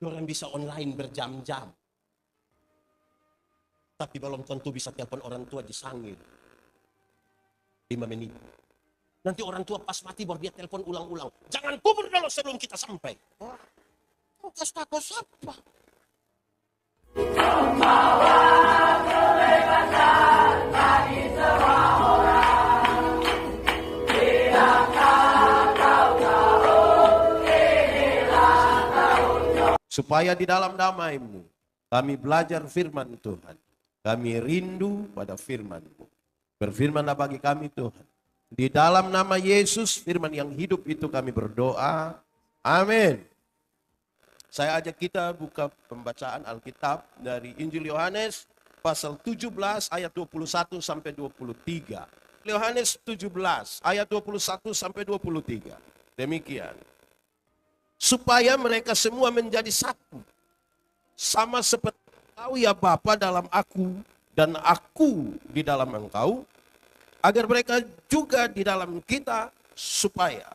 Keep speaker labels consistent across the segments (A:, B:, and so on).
A: Orang bisa online berjam-jam. Tapi belum tentu bisa telepon orang tua di sangir 5 menit. Nanti orang tua pas mati baru dia telepon ulang-ulang. Jangan kubur dulu sebelum kita sampai. Wah, takut siapa? Supaya di dalam damai-Mu kami belajar firman Tuhan. Kami rindu pada firman-Mu. Berfirmanlah bagi kami Tuhan. Di dalam nama Yesus, firman yang hidup itu kami berdoa. Amin. Saya ajak kita buka pembacaan Alkitab dari Injil Yohanes pasal 17 ayat 21 sampai 23. Yohanes 17 ayat 21 sampai 23. Demikian. Supaya mereka semua menjadi satu. Sama seperti Engkau ya Bapa dalam aku dan aku di dalam Engkau. Agar mereka juga di dalam kita, supaya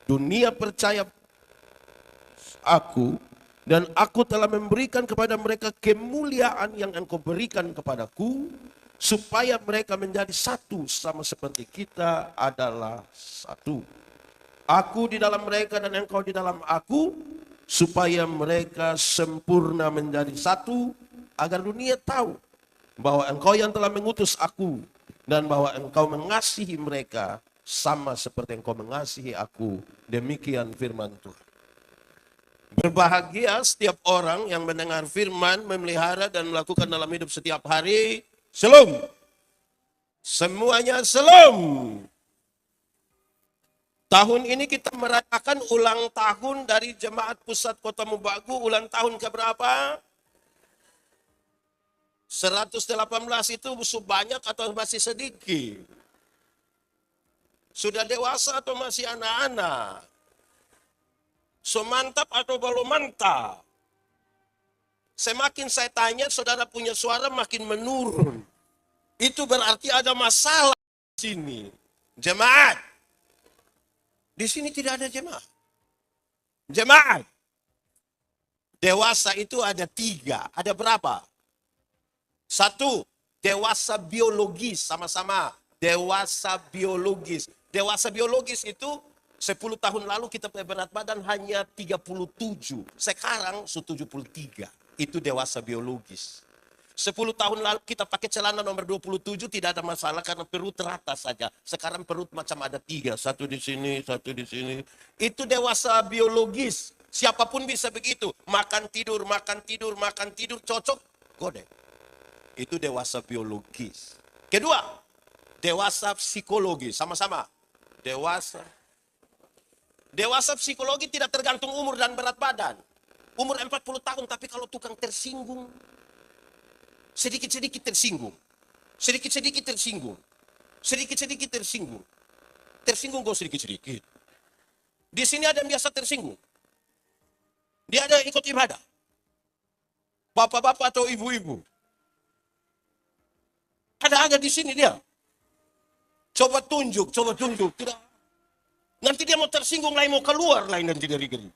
A: dunia percaya aku dan aku telah memberikan kepada mereka kemuliaan yang Engkau berikan kepadaku, supaya mereka menjadi satu sama seperti kita adalah satu. Aku di dalam mereka dan Engkau di dalam aku, supaya mereka sempurna menjadi satu, agar dunia tahu bahwa Engkau yang telah mengutus aku, dan bahwa Engkau mengasihi mereka sama seperti Engkau mengasihi aku. Demikian firman Tuhan. Berbahagia setiap orang yang mendengar firman, memelihara dan melakukan dalam hidup setiap hari. Shalom. Semuanya shalom. Tahun ini kita merayakan ulang tahun dari Jemaat Pusat Kota Mubagu. Ulang tahun keberapa? 118 itu banyak atau masih sedikit? Sudah dewasa atau masih anak-anak? So mantap atau belum mantap? Semakin saya tanya, saudara punya suara makin menurun. Itu berarti ada masalah di sini. Jemaat. Di sini tidak ada jemaat. Jemaat. Dewasa itu ada 3. Ada berapa? 1, dewasa biologis, sama-sama. Dewasa biologis. Dewasa biologis itu 10 tahun lalu kita berat badan hanya 37. Sekarang 73. Itu dewasa biologis. 10 tahun lalu kita pakai celana nomor 27 tidak ada masalah karena perut rata saja. Sekarang perut macam ada 3. Satu di sini, satu di sini. Itu dewasa biologis. Siapapun bisa begitu. Makan tidur, makan tidur, makan tidur. Cocok, godek. Itu dewasa biologis. Kedua, dewasa psikologi. Sama-sama. Dewasa psikologi tidak tergantung umur dan berat badan. Umur 40 tahun, tapi kalau tukang tersinggung, sedikit-sedikit tersinggung. Sedikit-sedikit tersinggung. Sedikit-sedikit tersinggung. Tersinggung kok sedikit-sedikit. Di sini ada yang biasa tersinggung. Dia ada ikut ibadah. Bapak-bapak atau ibu-ibu. Ada di sini dia. Coba tunjuk. Tidak. Nanti dia mau tersinggung lain, mau keluar lain nanti dari geri.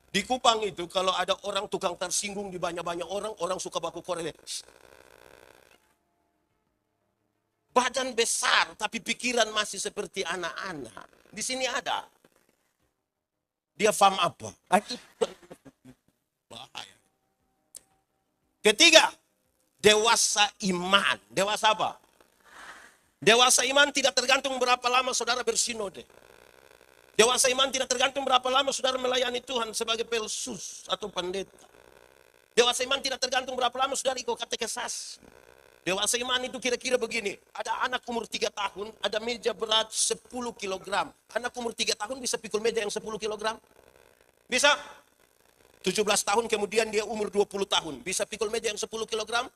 A: Di Kupang itu kalau ada orang tukang tersinggung di banyak-banyak orang suka baku korele. Badan besar tapi pikiran masih seperti anak-anak. Di sini ada. Dia paham apa? Bahaya. Ketiga, dewasa iman. Dewasa apa? Dewasa iman tidak tergantung berapa lama saudara bersinode. Dewasa iman tidak tergantung berapa lama saudara melayani Tuhan sebagai pelsus atau pendeta. Dewasa iman tidak tergantung berapa lama saudara ikut katekesasi. Dewasa iman itu kira-kira begini. Ada anak umur 3 tahun, ada meja berat 10 kg. Anak umur 3 tahun bisa pikul meja yang 10 kg? Bisa? 17 tahun kemudian dia umur 20 tahun. Bisa pikul meja yang 10 kg?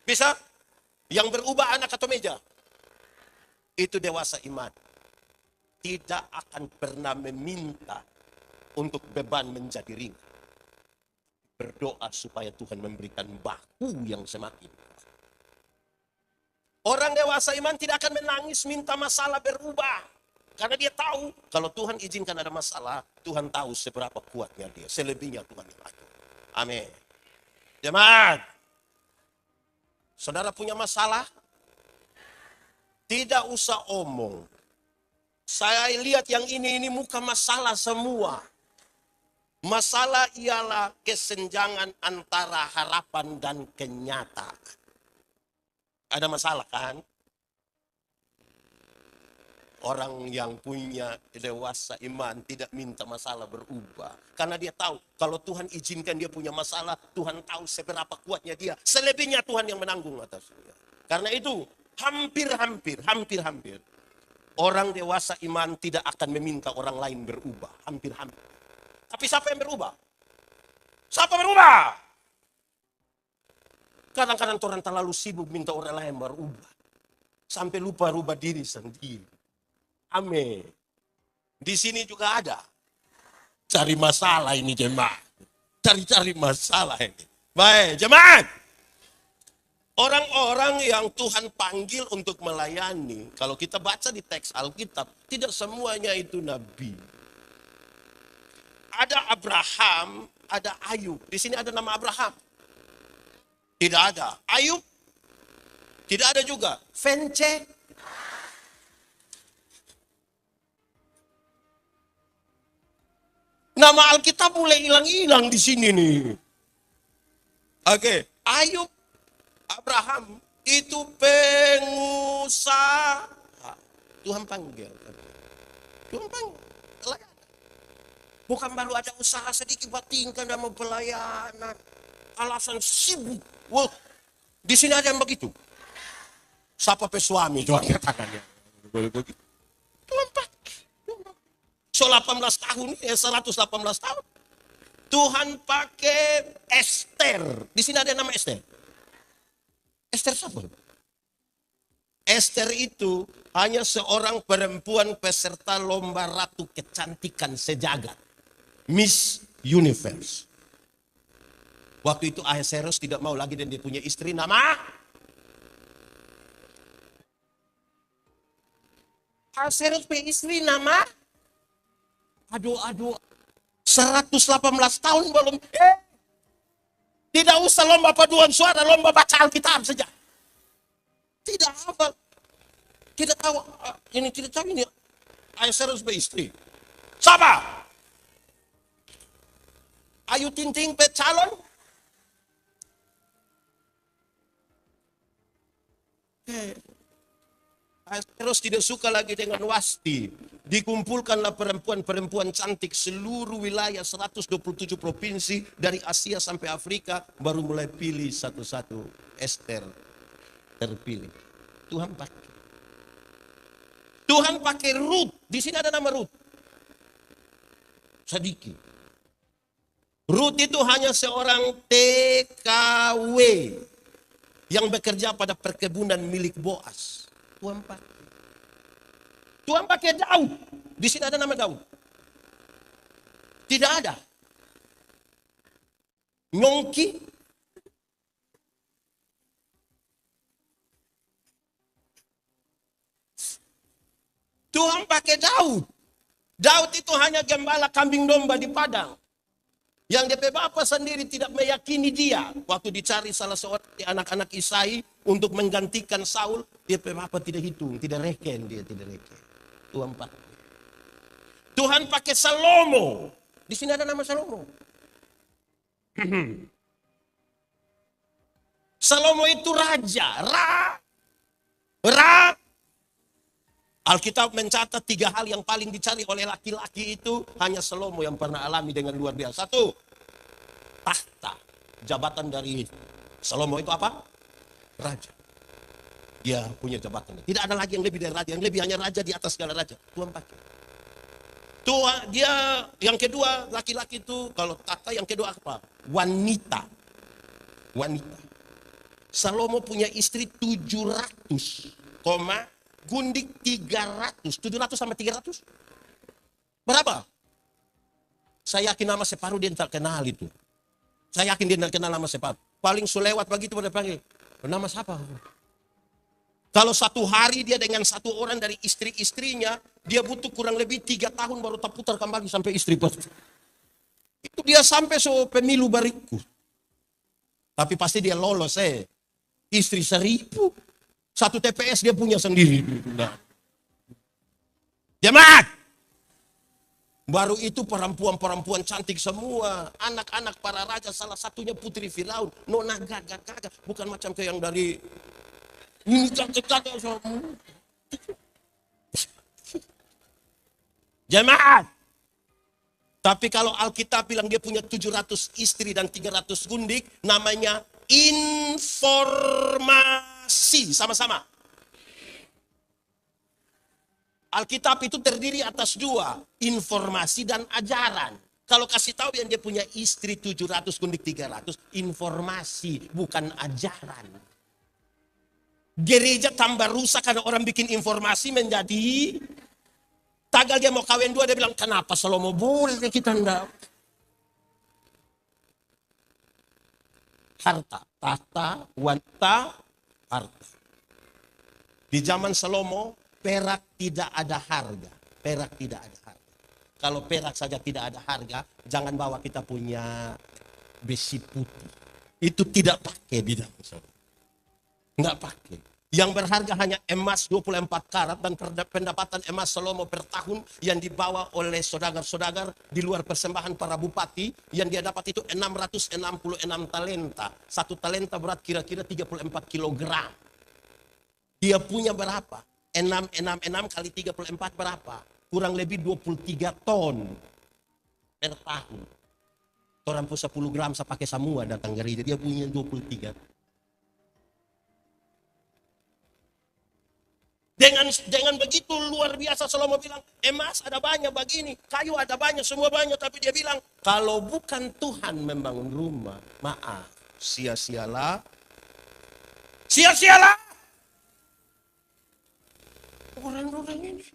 A: Bisa? Yang berubah anak atau meja? Itu dewasa iman. Tidak akan pernah meminta untuk beban menjadi ringan. Berdoa supaya Tuhan memberikan bahu yang semakin. Orang dewasa iman tidak akan menangis minta masalah berubah. Karena dia tahu kalau Tuhan izinkan ada masalah, Tuhan tahu seberapa kuatnya dia. Selebihnya Tuhan yang atur. Amin. Jemaat, saudara punya masalah? Tidak usah omong. Saya lihat yang ini muka masalah semua. Masalah ialah kesenjangan antara harapan dan kenyataan. Ada masalah kan? Orang yang punya dewasa iman tidak minta masalah berubah. Karena dia tahu kalau Tuhan izinkan dia punya masalah, Tuhan tahu seberapa kuatnya dia. Selebihnya Tuhan yang menanggung atasnya. Karena itu hampir orang dewasa iman tidak akan meminta orang lain berubah. Hampir. Tapi siapa yang berubah? Siapa berubah? Kadang-kadang orang terlalu sibuk minta orang lain berubah. Sampai lupa rubah diri sendiri. Amin. Di sini juga ada. Cari masalah ini jemaat. Cari masalah ini. Baik jemaat. Orang-orang yang Tuhan panggil untuk melayani. Kalau kita baca di teks Alkitab. Tidak semuanya itu nabi. Ada Abraham, ada Ayub. Di sini ada nama Abraham. Tidak ada. Ayub. Tidak ada juga. Vence. Nama Alkitab mulai hilang-hilang di sini nih. Oke. Ayub, Abraham itu pengusaha. Tuhan panggil. Tuhan panggil. Bukan baru ada usaha sedikit buat tinggal dan mau pelayanan. Alasan sibuk. Wah, di sini ada yang begitu. Siapa pesuami? Tuhan katakannya. Tuhan pakai. So 18 tahun, 118 tahun. Tuhan pakai Esther. Di sini ada nama Esther. Esther siapa? Esther itu hanya seorang perempuan peserta lomba ratu kecantikan sejagat. Miss Universe. Waktu itu Ahasuerus tidak mau lagi dan dia punya istri nama Ahasuerus punya istri nama aduh 118 tahun belum tidak usah lomba paduan suara, lomba baca Alkitab saja. Tidak hafal. Tidak tahu ini Ahasuerus beristri. Siapa? Ayu Ting Ting calon? Ahasuerus tidak suka lagi dengan Wasti. Dikumpulkanlah perempuan-perempuan cantik seluruh wilayah 127 provinsi dari Asia sampai Afrika, baru mulai pilih satu-satu. Esther terpilih. Tuhan pakai Ruth. Di sini ada nama Ruth. Sedikit. Ruth itu hanya seorang TKW yang bekerja pada perkebunan milik Boas. Tuhan pakai Daud. Di sini ada nama Daud. Tidak ada. Nyongki. Tuhan pakai Daud. Daud itu hanya gembala kambing domba di padang. Yang DP Bapak sendiri tidak meyakini dia. Waktu dicari salah seorang di anak-anak Isai untuk menggantikan Saul, DP Bapak tidak hitung, tidak reken, dia tidak reken. Tuhan pakai Salomo. Di sini ada nama Salomo. Salomo itu raja. Alkitab mencatat 3 hal yang paling dicari oleh laki-laki itu hanya Salomo yang pernah alami dengan luar biasa. 1, tahta. Jabatan dari Salomo itu apa? Raja. Dia punya jabatan. Tidak ada lagi yang lebih dari raja. Yang lebih hanya raja di atas segala raja. Tuhan pakai. Dia yang kedua laki-laki itu kalau tahta yang kedua apa? Wanita. Salomo punya istri 700, gundik 300. 700 sama 300? Berapa? Saya yakin nama separuh dia tak kenal itu. Saya yakin dia tak kenal nama separuh. Paling sulewat begitu pada panggil. Nama siapa? Kalau satu hari dia dengan satu orang dari istri-istrinya, Dia butuh kurang lebih 3 tahun baru terputar kembali sampai istri. Itu dia sampai pemilu bariku. Tapi pasti dia lolos Istri 1.000. 1 TPS dia punya sendiri. Nah. Jemaat. Baru itu perempuan-perempuan cantik semua. Anak-anak para raja, salah satunya putri Firaun. Nona gagah-gagah. Bukan macam kayak yang dari... Ini gagah-gagah semua. Jemaat. Tapi kalau Alkitab bilang dia punya 700 istri dan 300 gundik. Namanya informasi. Sama-sama. Alkitab itu terdiri atas 2, informasi dan ajaran. Kalau kasih tahu yang dia punya istri 700 gundik 300, informasi bukan ajaran. Gereja tambah rusak karena orang bikin informasi menjadi tagal dia mau kawin 2 dia bilang kenapa Salomo boleh kita enggak. Harta, tahta, wanita, harta. Di zaman Salomo perak tidak ada harga. Perak tidak ada harga. Kalau perak saja tidak ada harga, jangan bawa kita punya besi putih. Itu tidak pakai di dalam Salomo. Enggak pakai. Yang berharga hanya emas 24 karat dan pendapatan emas Salomo per tahun yang dibawa oleh saudagar-saudagar di luar persembahan para bupati yang dia dapat itu 666 talenta. 1 talenta berat kira-kira 34 kilogram. Dia punya berapa? 6 kali 34 berapa? Kurang lebih 23 ton per tahun. Orang pun 10 gram saya pakai semua datang gereja. Dia punya 23. Dengan begitu luar biasa Salomo bilang, emas ada banyak begini, kayu ada banyak, semua banyak. Tapi dia bilang, kalau bukan Tuhan membangun rumah, maaf, sia-sialah. Sia-sialah. Orang-orang ini.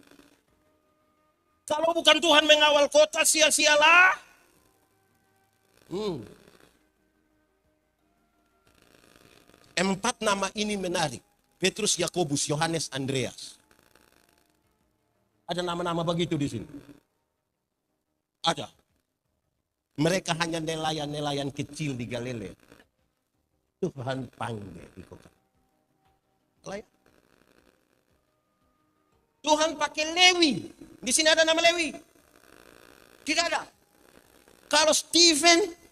A: Kalau bukan Tuhan mengawal kota, sia-sialah. 4 nama ini menarik. Petrus, Yakobus, Yohanes, Andreas. Ada nama-nama begitu di sini. Ada. Mereka hanya nelayan-nelayan kecil di Galilea. Tuhan panggil di kota. Tuhan pakai Lewi. Di sini ada nama Lewi? Tidak ada. Kalau Stephen,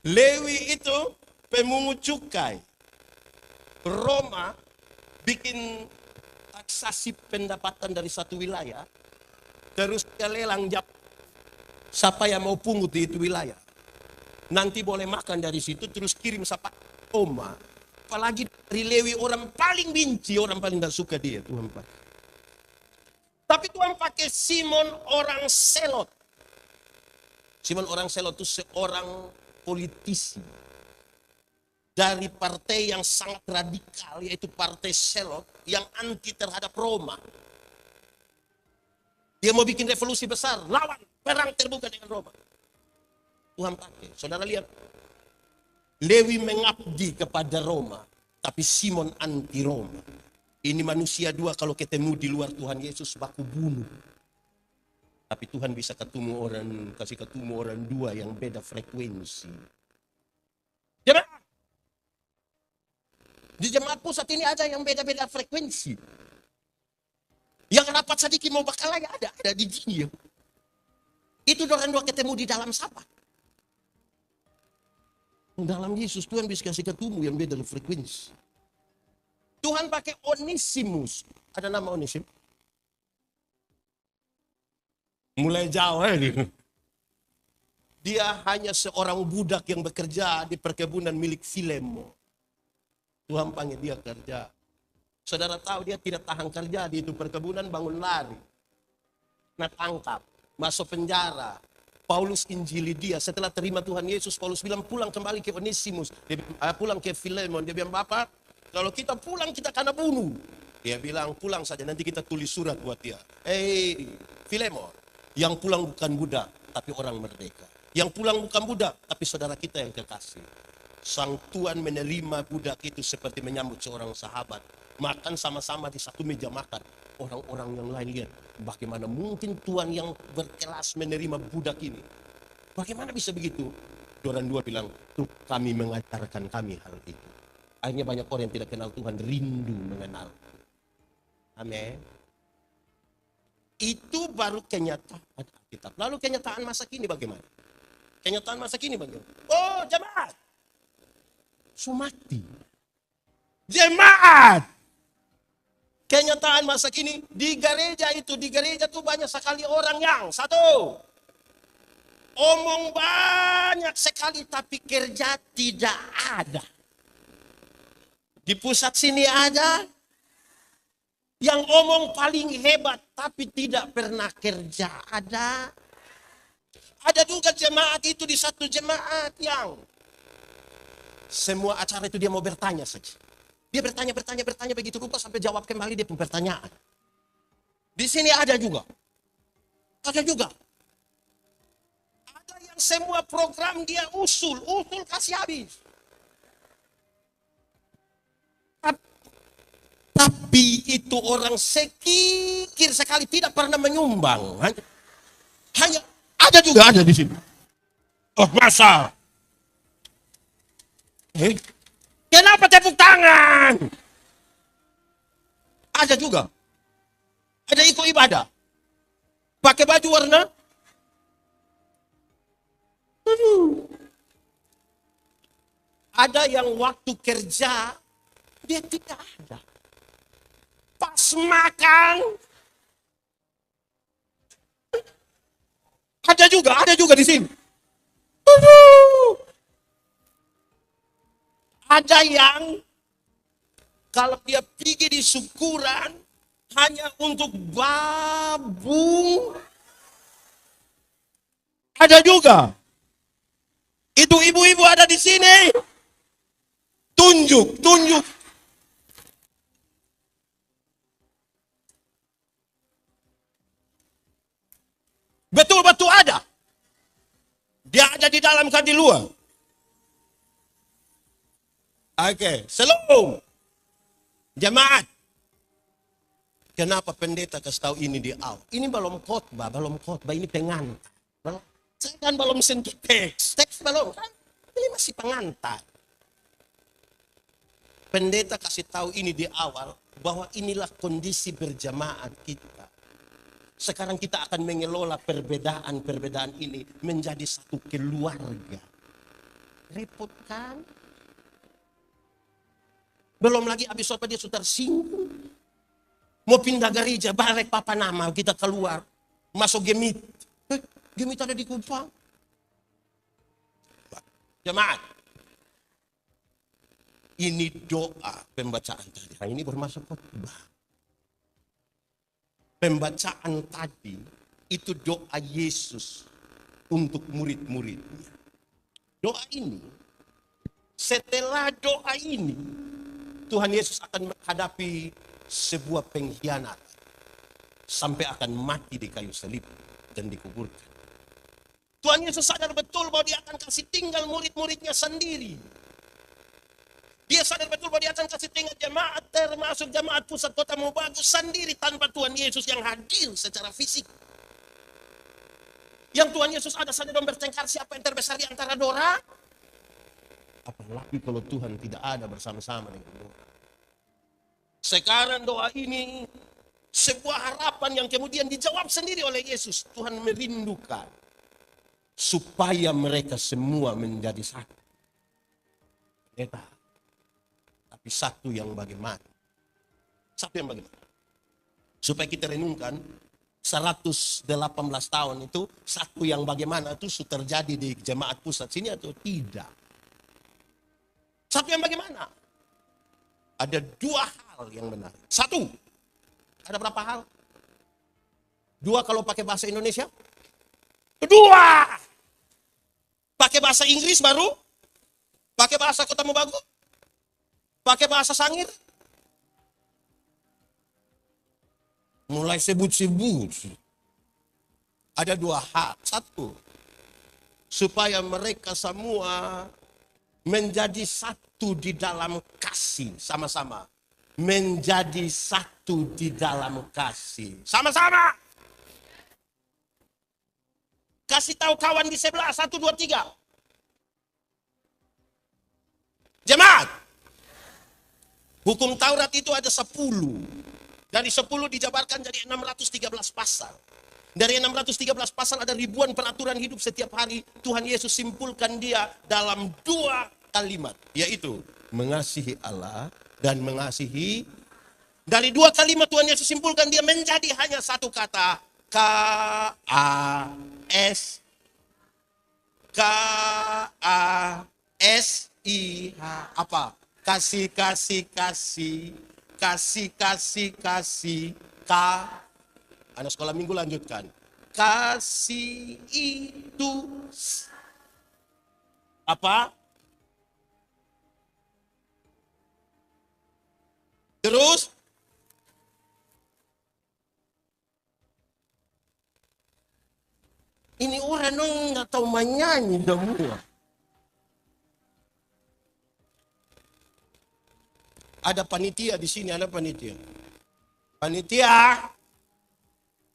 A: Lewi itu pemungut cukai. Roma bikin taksasi pendapatan dari satu wilayah. Terus dia lelang siapa yang mau pungut di itu wilayah. Nanti boleh makan dari situ terus kirim siapa Roma. Apalagi dari Lewi orang paling benci, orang paling gak suka dia Tuhan pakai. Tapi Tuhan pakai Simon orang Selot. Simon orang Selot itu seorang politisi dari partai yang sangat radikal, yaitu partai Selot yang anti terhadap Roma. Dia mau bikin revolusi besar, lawan, perang terbuka dengan Roma. Tuhan pakai. Saudara lihat, Lewi mengabdi kepada Roma, tapi Simon anti Roma. Ini manusia 2 kalau ketemu di luar Tuhan Yesus baku bunuh. Tapi Tuhan bisa kasih ketemu orang 2 yang beda frekuensi. Jemaat. Di jemaat pusat ini ada yang beda-beda frekuensi. Yang rapat sedikit mau bakal lagi ada di sini. Itu orang 2 ketemu di dalam siapa? Dalam Yesus Tuhan bisa kasih ketemu yang beda frekuensi. Tuhan pakai Onesimus. Ada nama Onesimus? Mulai jauh ini. Dia hanya seorang budak yang bekerja di perkebunan milik Filemon. Tuhan panggil dia kerja. Saudara tahu dia tidak tahan kerja di itu perkebunan, bangun lari. Nah tangkap, masuk penjara. Paulus injili dia, setelah terima Tuhan Yesus, Paulus bilang pulang kembali ke Onesimus. Dia pulang ke Filemon, dia bilang, Bapak, kalau kita pulang kita kena bunuh. Dia bilang, pulang saja, nanti kita tulis surat buat dia. Filemon, yang pulang bukan budak, tapi orang merdeka. Yang pulang bukan budak, tapi saudara kita yang kekasih. Sang tuan menerima budak itu seperti menyambut seorang sahabat. Makan sama-sama di satu meja makan. Orang-orang yang lain lihat, bagaimana mungkin tuan yang berkelas menerima budak ini? Bagaimana bisa begitu? Orang dua bilang, tuh kami mengajarkan kami hal itu. Akhirnya banyak orang yang tidak kenal Tuhan rindu mengenal. Amin. Itu baru kenyataan Alkitab. Lalu kenyataan masa kini bagaimana? Kenyataan masa kini bagaimana? Oh, jemaat. Sumati. Jemaat. Kenyataan masa kini di gereja itu banyak sekali orang yang satu, omong banyak sekali tapi kerja tidak ada. Di pusat sini ada yang omong paling hebat tapi tidak pernah kerja ada. Ada juga jemaat itu di satu jemaat yang semua acara itu dia mau bertanya saja. Dia bertanya begitu rupa sampai jawab kembali dia pun pertanyaan. Di sini ada juga. Ada juga. Ada yang semua program dia usul kasih habis. Tapi itu orang sekikir sekali tidak pernah menyumbang. Hanya ada juga ada di sini. Oh masa? Kenapa tepuk tangan? Ada juga. Ada ikut ibadah. Pakai baju warna. Ada yang waktu kerja dia tidak ada. Pas makan. Ada juga di sini. Ada yang kalau dia pergi di syukuran hanya untuk babung. Ada juga. Itu ibu-ibu ada di sini. Tunjuk. Betul-betul ada. Dia ada di dalam kan di luar. Oke, shalom. Jemaat. Kenapa pendeta kasih tahu ini di awal? Ini belum khotbah, ini pengantar. Saya kan belum sentuh teks belum kan? Ini masih pengantar. Pendeta kasih tahu ini di awal bahwa inilah kondisi berjamaat kita. Sekarang kita akan mengelola perbedaan ini menjadi satu keluarga. Repot kan? Belum lagi habis apa dia sudah tersinggung. Mau pindah gereja, balik papa nama, kita keluar. Masuk gemit. Gemit ada di Kupang. Jemaat. Ini doa pembacaan tadi. Nah, ini bermasuk khotbah. Pembacaan tadi itu doa Yesus untuk murid-muridnya. Doa ini, setelah doa ini, Tuhan Yesus akan menghadapi sebuah pengkhianat sampai akan mati di kayu salib dan dikuburkan. Tuhan Yesus sadar betul bahwa dia akan kasih tinggal murid-muridnya sendiri. Dia sadar betul bahwa dia akan kasih tinggal jemaat termasuk jemaat pusat kota mau bagus sendiri tanpa Tuhan Yesus yang hadir secara fisik. Yang Tuhan Yesus ada saja dan bertengkar siapa yang terbesar di antara dora. Apalagi kalau Tuhan tidak ada bersama-sama dengan doa. Sekarang doa ini sebuah harapan yang kemudian dijawab sendiri oleh Yesus. Tuhan merindukan supaya mereka semua menjadi satu. Tapi satu yang bagaimana? Satu yang bagaimana? Supaya kita renungkan 118 tahun itu satu yang bagaimana itu sudah terjadi di jemaat pusat sini atau tidak? Satu yang bagaimana? Ada dua hal yang benar. Satu, ada berapa hal? Dua kalau pakai bahasa Indonesia? Kedua, pakai bahasa Inggris baru? Pakai bahasa Kota Mobagu? Pakai bahasa Sangir? Mulai sebut-sebut. Ada dua hal. Satu, supaya mereka semua menjadi satu di dalam kasih. Sama-sama. Menjadi satu di dalam kasih. Sama-sama. Kasih tahu kawan di sebelah. 1, 2, 3. Jemaat. Hukum Taurat itu ada 10. Dari 10 dijabarkan jadi 613 pasal. Dari 613 pasal ada ribuan peraturan hidup setiap hari. Tuhan Yesus simpulkan dia dalam 2 kalimat. Yaitu mengasihi Allah dan mengasihi. Dari 2 kalimat Tuhan Yesus simpulkan dia menjadi hanya satu kata. K-A-S. K-A-S-I-H. Apa? Kasih, kasih, kasih. Kasih, kasih, kasih. Anak sekolah minggu lanjutkan. Kasih itu apa? Terus ini orang dong nggak tahu menyanyi semua. Ada panitia di sini, ada panitia. Panitia.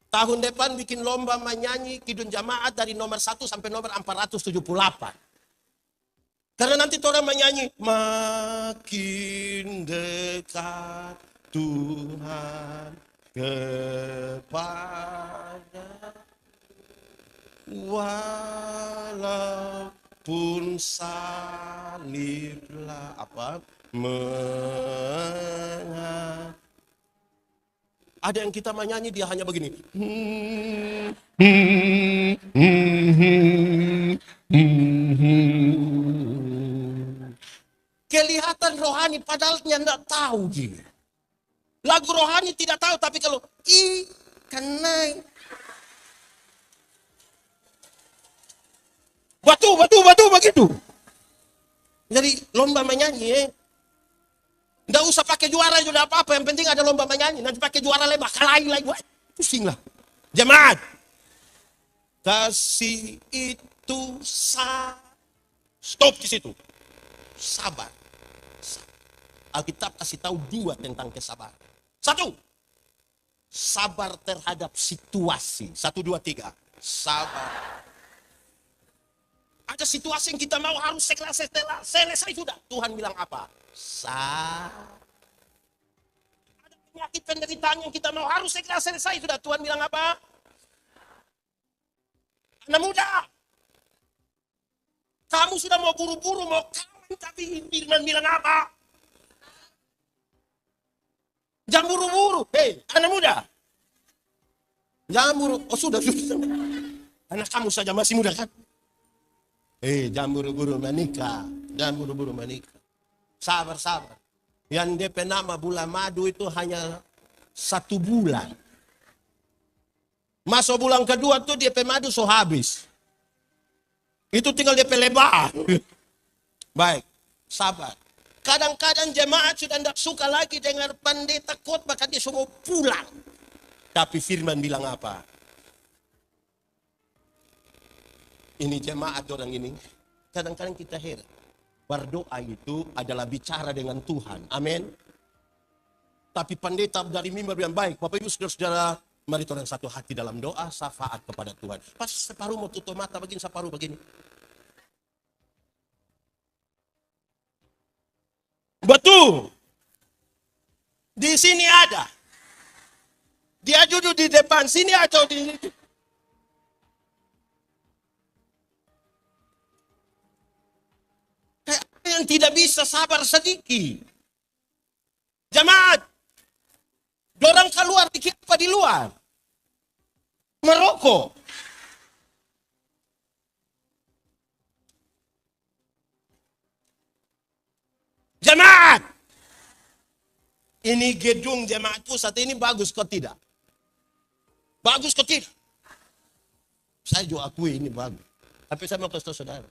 A: Tahun depan bikin lomba menyanyi Kidung Jamaat dari nomor 1 sampai nomor 478. Karena nanti orang menyanyi, makin dekat Tuhan kepada, walaupun saliblah apa? Ada yang kita menyanyi dia hanya begini. Kelihatan rohani padahal dia tidak tahu dia. Lagu rohani tidak tahu, tapi kalau karena batu begitu. Jadi lomba menyanyi Nggak usah pakai juara juga apa-apa, yang penting ada lomba menyanyi. Nanti pakai juara lembah, kalahin lagi. Wah, pusing lah. Jemaat. Kasih itu stop di situ. Sabar. Alkitab kasih tahu 2 tentang kesabaran. 1. Sabar terhadap situasi. 1, 2, 3. Sabar. Ada situasi yang kita mau harus selesai sudah. Tuhan bilang apa? Ada penyakit penderitaan yang kita mau harus selesai sudah. Tuhan bilang apa? Anak muda, kamu sudah mau buru-buru mau kawin, tapi Firman bilang apa? Jangan buru-buru. Hei, anak muda, jangan buru. Oh sudah. Anak kamu saja masih muda kan? Jangan buru-buru menikah. Jangan buru-buru menikah. Sabar. Yang DP nama bulan madu itu hanya 1 bulan. Masuk bulan kedua tuh DP madu so habis. Itu tinggal DP lebar. Baik, sabar. Kadang-kadang jemaat sudah tidak suka lagi dengar pendeta khotbah, bahkan dia semua pulang. Tapi firman bilang apa? Ini jemaat orang ini. Kadang-kadang kita heran. Berdoa itu adalah bicara dengan Tuhan. Amin. Tapi pendeta dari mimbar yang baik. Bapak Ibu saudara-saudara, mari orang satu hati dalam doa, syafaat kepada Tuhan. Pas separuh mau tutup mata begini, separuh begini. Betul. Di sini ada. Dia duduk di depan sini atau di situ. Yang tidak bisa sabar sedikit. Jemaat, dorang keluar dikit apa di luar? Merokok. Jemaat, ini gedung jemaat pusat ini bagus kok tidak? Bagus kok tidak? Saya juga akui ini bagus. Tapi saya mau kasih tahu saudara.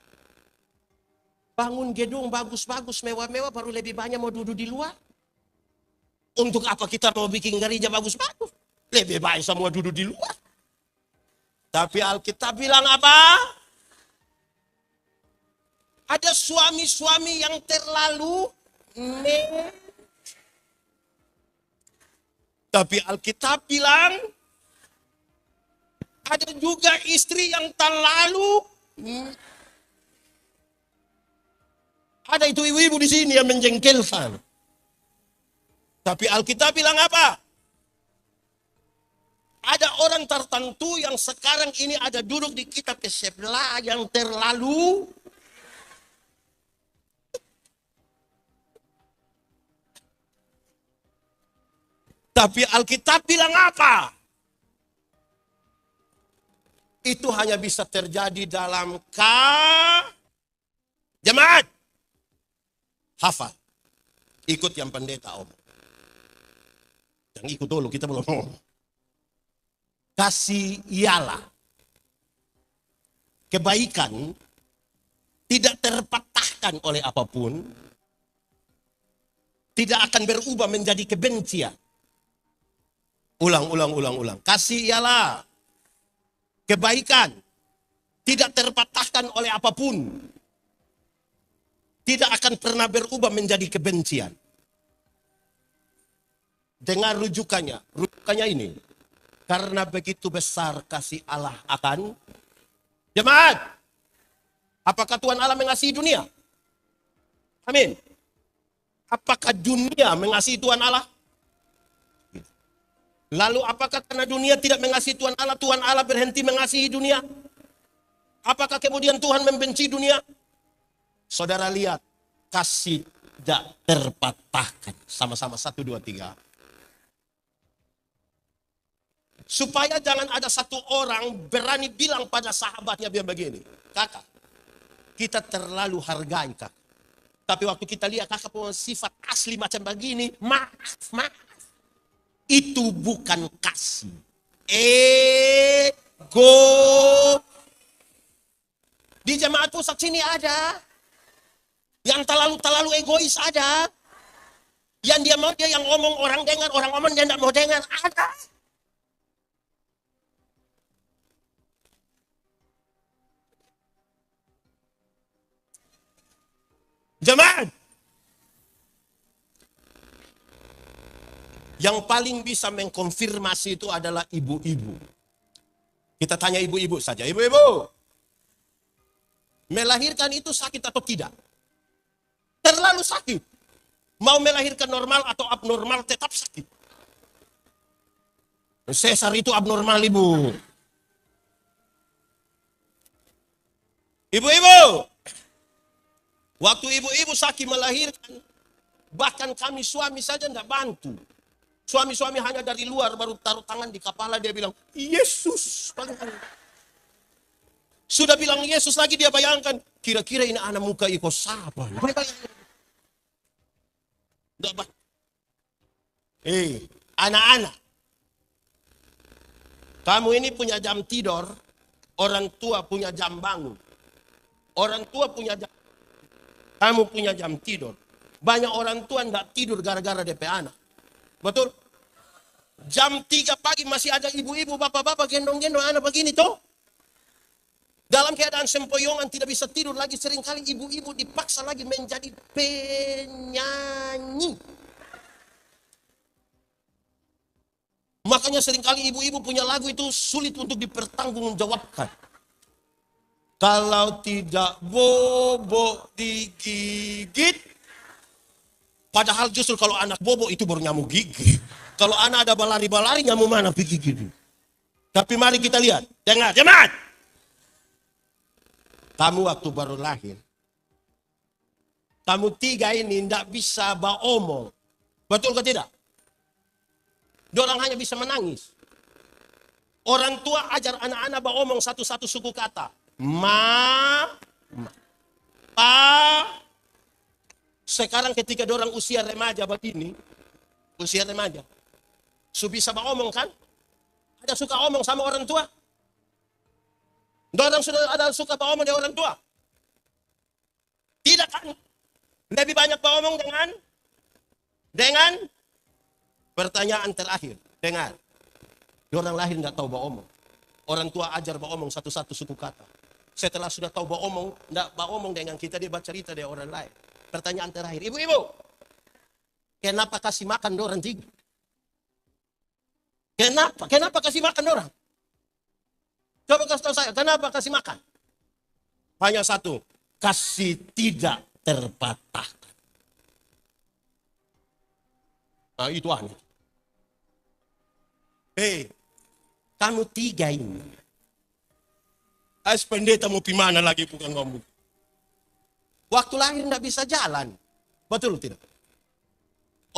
A: Bangun gedung bagus-bagus, mewah-mewah, baru lebih banyak mau duduk di luar. Untuk apa kita mau bikin gereja bagus-bagus? Lebih baik semua duduk di luar. Tapi Alkitab bilang apa? Ada suami-suami yang terlalu tapi Alkitab bilang ada juga istri yang terlalu ada itu ibu-ibu di sini yang menjengkelkan. Tapi Alkitab bilang apa? Ada orang tertentu yang sekarang ini ada duduk di kitab sebelah yang terlalu tapi Alkitab bilang apa? Itu hanya bisa terjadi dalam jemaat. Hafal. Ikut yang pendeta om. Yang ikut dulu, kita belum ngomong. Kasih ialah kebaikan tidak terpatahkan oleh apapun, tidak akan berubah menjadi kebencian. Ulang. Kasih ialah kebaikan tidak terpatahkan oleh apapun, tidak akan pernah berubah menjadi kebencian. Dengar rujukannya ini. Karena begitu besar kasih Allah akan jemaat. Apakah Tuhan Allah mengasihi dunia? Amin. Apakah dunia mengasihi Tuhan Allah? Lalu apakah karena dunia tidak mengasihi Tuhan Allah berhenti mengasihi dunia? Apakah kemudian Tuhan membenci dunia? Saudara lihat, kasih tidak terpatahkan. Sama-sama 1, 2, 3. Supaya jangan ada satu orang berani bilang pada sahabatnya begini. Kakak, kita terlalu hargai kakak. Tapi waktu kita lihat kakak punya sifat asli macam begini, maaf. Itu bukan kasih. Ego. Di jemaat pusat sini ada. Yang terlalu egois ada. Yang dia mau dia yang ngomong orang dengar, orang ngomong dia tidak mau dengar. Ada. Jemaat. Yang paling bisa mengkonfirmasi itu adalah ibu-ibu. Kita tanya ibu-ibu saja. Ibu-ibu, melahirkan itu sakit atau tidak? Terlalu sakit. Mau melahirkan normal atau abnormal tetap sakit. Sesar itu abnormal, ibu. Ibu-ibu, waktu ibu-ibu sakit melahirkan, bahkan kami suami saja tidak bantu. Suami-suami hanya dari luar baru taruh tangan di kepala, dia bilang, Yesus. Sudah bilang Yesus lagi dia bayangkan, kira-kira ini anak muka iko siapa? Anak-anak. Kamu ini punya jam tidur, orang tua punya jam bangun. Orang tua punya jam, kamu punya jam tidur. Banyak orang tua tidak tidur gara-gara DP anak. Betul? Jam 3 pagi masih ada ibu-ibu, bapak-bapak gendong-gendong anak begini toh. Dalam keadaan sempoyongan tidak bisa tidur lagi, seringkali ibu-ibu dipaksa lagi menjadi penyanyi. Makanya seringkali ibu-ibu punya lagu itu sulit untuk dipertanggungjawabkan. Kalau tidak bobo digigit, padahal justru kalau anak bobo itu baru nyamuk gigi. Kalau anak ada balari-balari, nyamuk mana pergi gitu. Tapi mari kita lihat. Dengar, jemaat. Kamu waktu baru lahir, kamu 3 ini tidak bisa omong. Betul ke tidak? Dorang hanya bisa menangis. Orang tua ajar anak-anak omong satu-satu suku kata. Ma, pa. Sekarang ketika dorang usia remaja begini, usia remaja, bisa omong kan? Ada suka omong sama orang tua? Dorang sudah ada suka omong dengan orang tua? Tidak kan? Lebih banyak omong dengan pertanyaan terakhir. Dengar. Dorang lahir nggak tahu omong. Orang tua ajar omong satu-satu suku kata. Setelah sudah tahu bawa omong dengan kita, dia baca cerita dari orang lain. Pertanyaan terakhir, ibu-ibu, kenapa kasih makan orang tiga? Kenapa? Kenapa kasih makan orang? Coba kasih tahu saya, kenapa kasih makan? Hanya satu, kasih tidak terpatahkan. Nah, itu aneh. Kamu tiga ini. Pendeta mau gimana lagi bukan ngomong. Waktu lahir tidak bisa jalan. Betul tidak?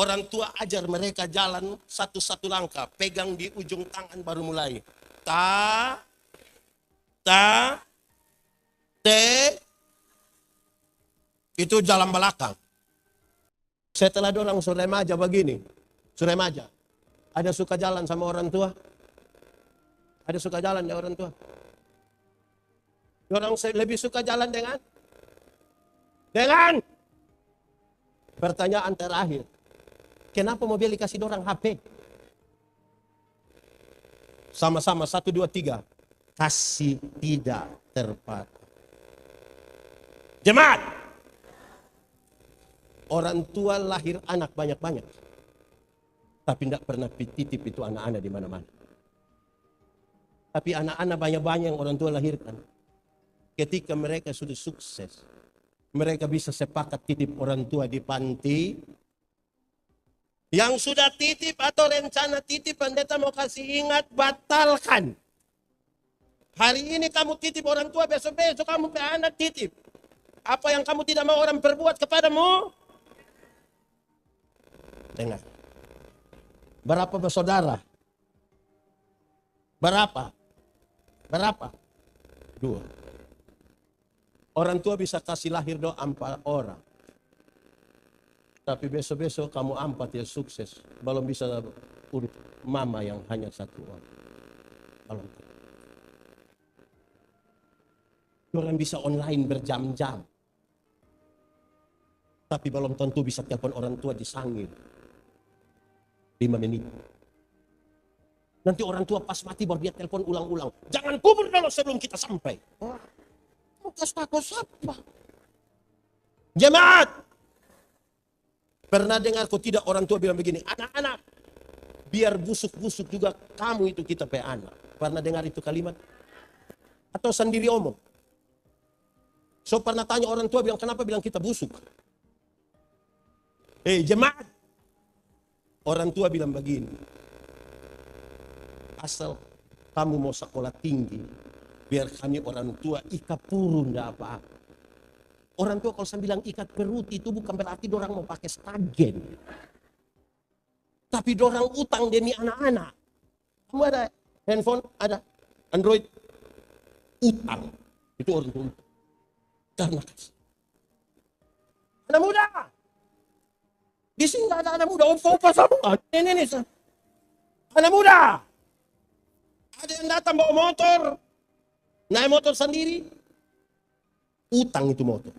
A: Orang tua ajar mereka jalan satu-satu langkah. Pegang di ujung tangan baru mulai. Itu jalan belakang. Setelah dorang remaja begini. Remaja. Ada suka jalan sama orang tua? Ada suka jalan dengan orang tua? Orang lebih suka jalan dengan pertanyaan terakhir. Kenapa mobil dikasih orang HP? Sama-sama 1, 2, 3. Kasih tidak terpatah. Jemaat. Orang tua lahir anak banyak-banyak. Tapi tidak pernah titip itu anak-anak di mana-mana. Tapi anak-anak banyak-banyak yang orang tua lahirkan. Ketika mereka sudah sukses, mereka bisa sepakat titip orang tua di panti. Yang sudah titip atau rencana titip, pendeta mau kasih ingat, batalkan. Hari ini kamu titip orang tua, besok-besok kamu punya anak titip. Apa yang kamu tidak mau orang perbuat kepadamu? Dengar. Berapa bersaudara? Berapa? 2. Orang tua bisa kasih lahir 4 orang. Tapi besok-besok kamu 4 ya sukses. Belum bisa urut mama yang hanya 1 orang. Belum. Orang bisa online berjam-jam. Tapi belum tentu bisa telepon orang tua disangir 5 menit. Nanti orang tua pas mati baru dia telepon ulang-ulang. Jangan kubur dulu sebelum kita sampai. Takut siapa? Jemaat. Pernah dengar kok tidak orang tua bilang begini, anak-anak, biar busuk-busuk juga kamu itu kita pe anak. Pernah dengar itu kalimat? Atau sendiri omong? So pernah tanya orang tua bilang kenapa bilang kita busuk? Jemaat. Orang tua bilang begini, asal kamu mau sekolah tinggi, biar kami orang tua ikat purun enggak apa-apa. Orang tua kalau saya bilang ikat perut itu bukan berarti dorang mau pakai stagen. Tapi dorang utang demi anak-anak. Kamu ada handphone, ada Android, utang. Itu orang tua. Karena kasih. Anak muda. Di sini nggak ada anak muda. Opa sama. Ini. Anak muda. Ada yang datang bawa motor. Naik motor sendiri. Utang itu motor.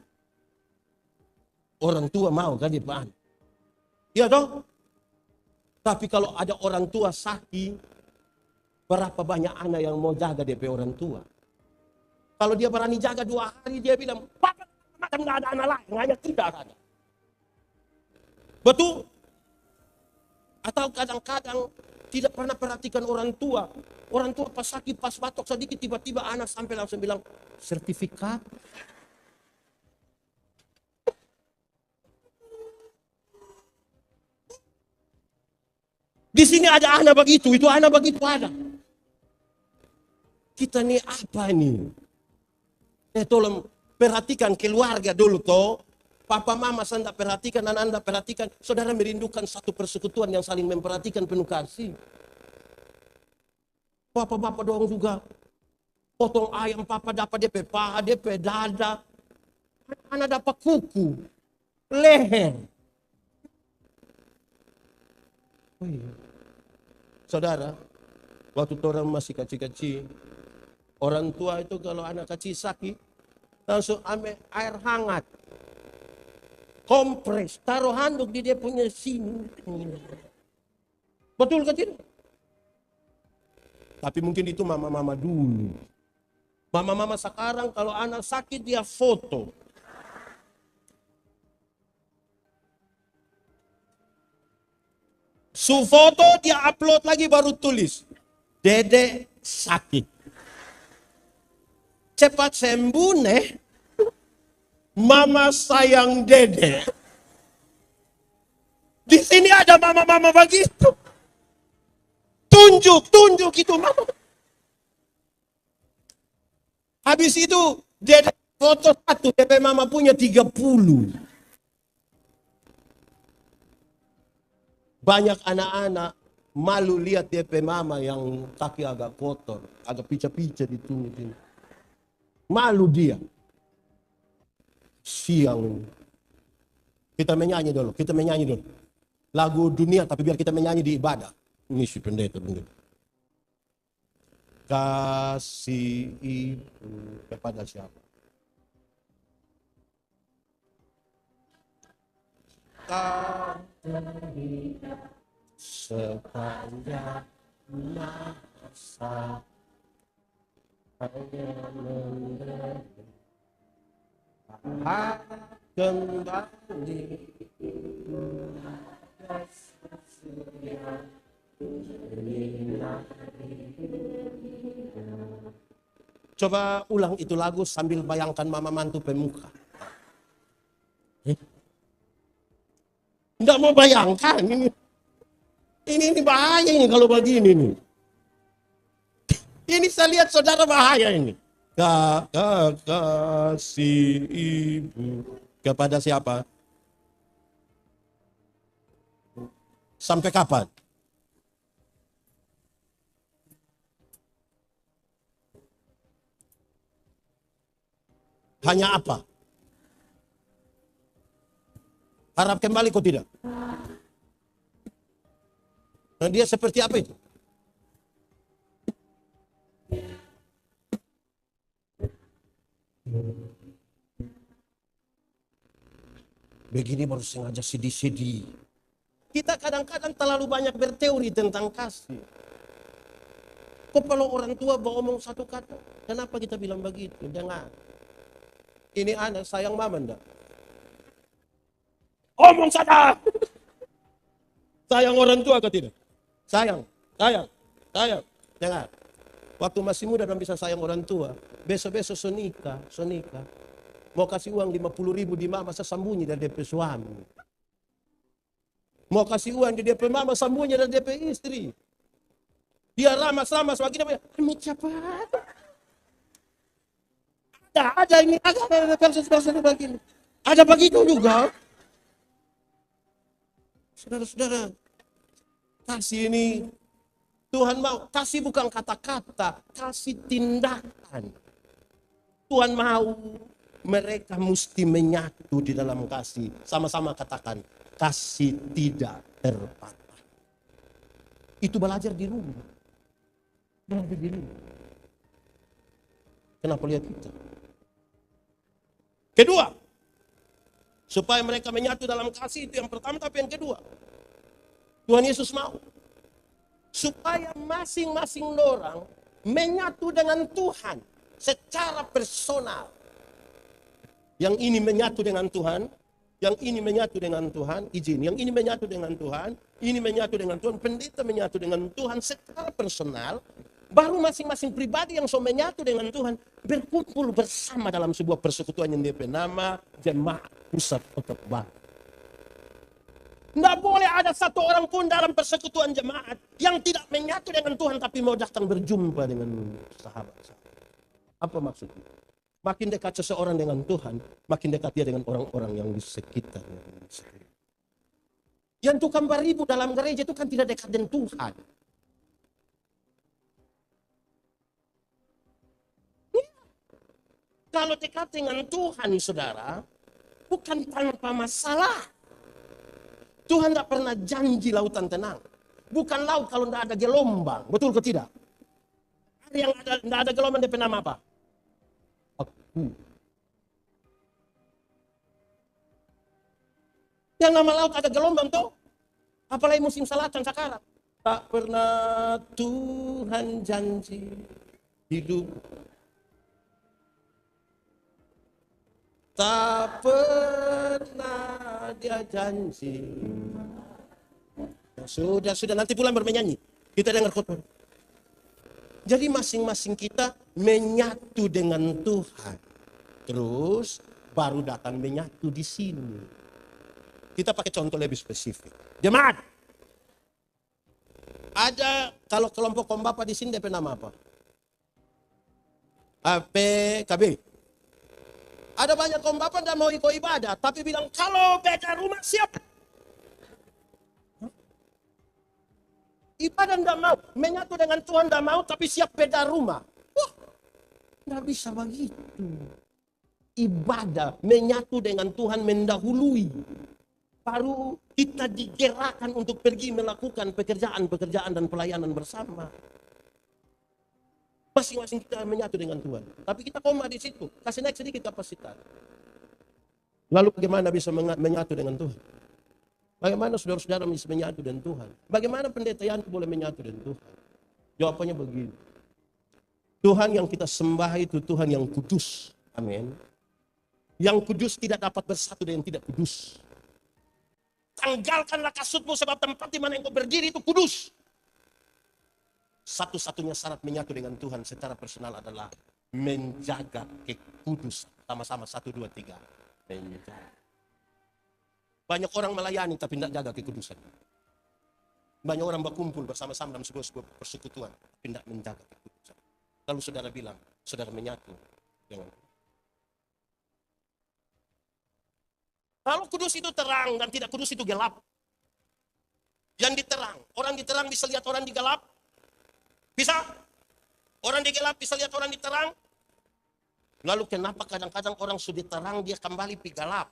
A: Orang tua mau kan depan. Iya toh? Tapi kalau ada orang tua sakit, berapa banyak anak yang mau jaga DP orang tua? Kalau dia berani jaga 2 hari, dia bilang, Papa, macam nggak ada anak lain, hanya tidak ada. Betul? Atau kadang-kadang tidak pernah perhatikan orang tua. Orang tua pas sakit, pas batuk sedikit, tiba-tiba anak sampai langsung bilang, sertifikat. Di sini ada anak begitu, itu anak begitu ada. Kita nih apa nih? Tolong perhatikan keluarga dulu toh. Papa mama saya tidak perhatikan, anak anda perhatikan. Saudara merindukan satu persekutuan yang saling memperhatikan penuh kasih. Papa-papa doang juga. Potong ayam papa dapat DP paha, DP dada. Anak dapat kuku, leher. Oh iya. Saudara, waktu orang masih kecil-kecil, orang tua itu kalau anak kecil sakit, langsung ambil air hangat. Kompres, taruh handuk di dia punya sini. Betul kan tidak? Tapi mungkin itu mama-mama dulu. Mama-mama sekarang kalau anak sakit dia foto. Su foto dia upload lagi baru tulis. Dede sakit. Cepat sembuh nih. Mama sayang Dede. Di sini ada mama-mama begitu. Tunjuk itu mama. Habis itu Dede foto satu, DP mama punya 30. Banyak anak-anak malu lihat DP mama yang kaki agak kotor, agak pica-pica di tubuh. Malu dia. Siang. Kita menyanyi dulu. Lagu dunia tapi biar kita menyanyi di ibadah. Ini si pendeta. Kasih ibu kepada siapa? Sepanjang masa hanya kembali. Coba ulang itu lagu sambil bayangkan mama mantu pemuka. Nggak mau bayangkan ini. Ini bahaya ini kalau begini nih. Ini saya lihat saudara bahaya ini. Kasih ibu kepada siapa? Sampai kapan? Hanya apa? Harap kembali kok tidak? Nah, dia seperti apa itu? Begini baru sengaja sedih-sedih. Kita kadang-kadang terlalu banyak berteori tentang kasih. Kok kalau orang tua ngomong satu kata, kenapa kita bilang begitu? Jangan. Ini anak sayang mama enggak? Omong saja. Sayang orang tua atau tidak? Sayang. Jangan. Waktu masih muda dan bisa sayang orang tua. Besok-besok sonika. Mau kasih uang 50.000 di mama, saya sembunyi dari DP suami. Mau kasih uang di DP mama, sembunyi dari DP istri. Dia ramas-ramas begini. Ini cepat. Ada ini, ada versi begini. Ada begitu juga. Saudara-saudara, kasih ini Tuhan mau, kasih bukan kata-kata, kasih tindakan. Tuhan mau mereka mesti menyatu di dalam kasih. Sama-sama katakan, kasih tidak terbatas. Itu belajar di rumah. Kenapa lihat kita? Kedua, supaya mereka menyatu dalam kasih itu yang pertama, tapi yang kedua, Tuhan Yesus mau supaya masing-masing orang menyatu dengan Tuhan secara personal. Yang ini menyatu dengan Tuhan, yang ini menyatu dengan Tuhan, yang ini menyatu dengan Tuhan, ini menyatu dengan Tuhan, pendeta menyatu dengan Tuhan secara personal. Baru masing-masing pribadi yang so menyatu dengan Tuhan berkumpul bersama dalam sebuah persekutuan yang DP nama Jemaat Pusat Otot Baru. Tidak boleh ada satu orang pun dalam persekutuan jemaat yang tidak menyatu dengan Tuhan tapi mau datang berjumpa dengan sahabat. Apa maksudnya? Makin dekat seseorang dengan Tuhan, makin dekat dia dengan orang-orang yang di sekitarnya. Yang tukang beribu dalam gereja itu kan tidak dekat dengan Tuhan. Kalau dekat dengan Tuhan, saudara, bukan tanpa masalah. Tuhan tidak pernah janji lautan tenang. Bukan laut kalau tidak ada gelombang. Betul ke tidak? Ada yang tidak ada gelombang, dia nama apa? Aku. Yang nama laut ada gelombang tuh. Apalagi musim selatan sekarang. Tak pernah Tuhan janji hidup Tak pernah dia janji. Sudah nanti pulang bernyanyi. Kita dengar khotbah. Jadi masing-masing kita menyatu dengan Tuhan. Terus baru datang menyatu di sini. Kita pakai contoh lebih spesifik. Jemaat. Ada kalau kelompok kaum bapak di sini DP nama apa? APKB. Ada banyak kaum bapak yang mau ikut ibadah, tapi bilang kalau beda rumah siap. Ibadah tidak mau, menyatu dengan Tuhan tidak mau, tapi siap beda rumah. Wah, tidak bisa begitu. Ibadah menyatu dengan Tuhan mendahului. Baru kita digerakkan untuk pergi melakukan pekerjaan-pekerjaan dan pelayanan bersama. Masing-masing kita menyatu dengan Tuhan. Tapi kita koma di situ. Kasih naik sedikit kapasitas. Lalu bagaimana bisa menyatu dengan Tuhan? Bagaimana saudara-saudara bisa menyatu dengan Tuhan? Bagaimana pendeta Yanti boleh menyatu dengan Tuhan? Jawabannya begini. Tuhan yang kita sembah itu Tuhan yang kudus. Amin. Yang kudus tidak dapat bersatu dengan yang tidak kudus. Tanggalkanlah kasutmu sebab tempat di mana engkau berdiri itu kudus. Satu-satunya syarat menyatu dengan Tuhan secara personal adalah menjaga kekudusan. Sama-sama 1, 2, 3. Menjaga. Banyak orang melayani tapi tidak jaga kekudusan. Banyak orang berkumpul bersama-sama dalam sebuah persekutuan tapi tidak menjaga kekudusan. Lalu saudara bilang, saudara menyatu dengan Tuhan. Kalau kudus itu terang dan tidak kudus itu gelap. Yang diterang, orang diterang bisa lihat orang digelap. Bisa? Orang digelap bisa lihat orang diterang. Lalu kenapa kadang-kadang orang sudah terang dia kembali pi gelap?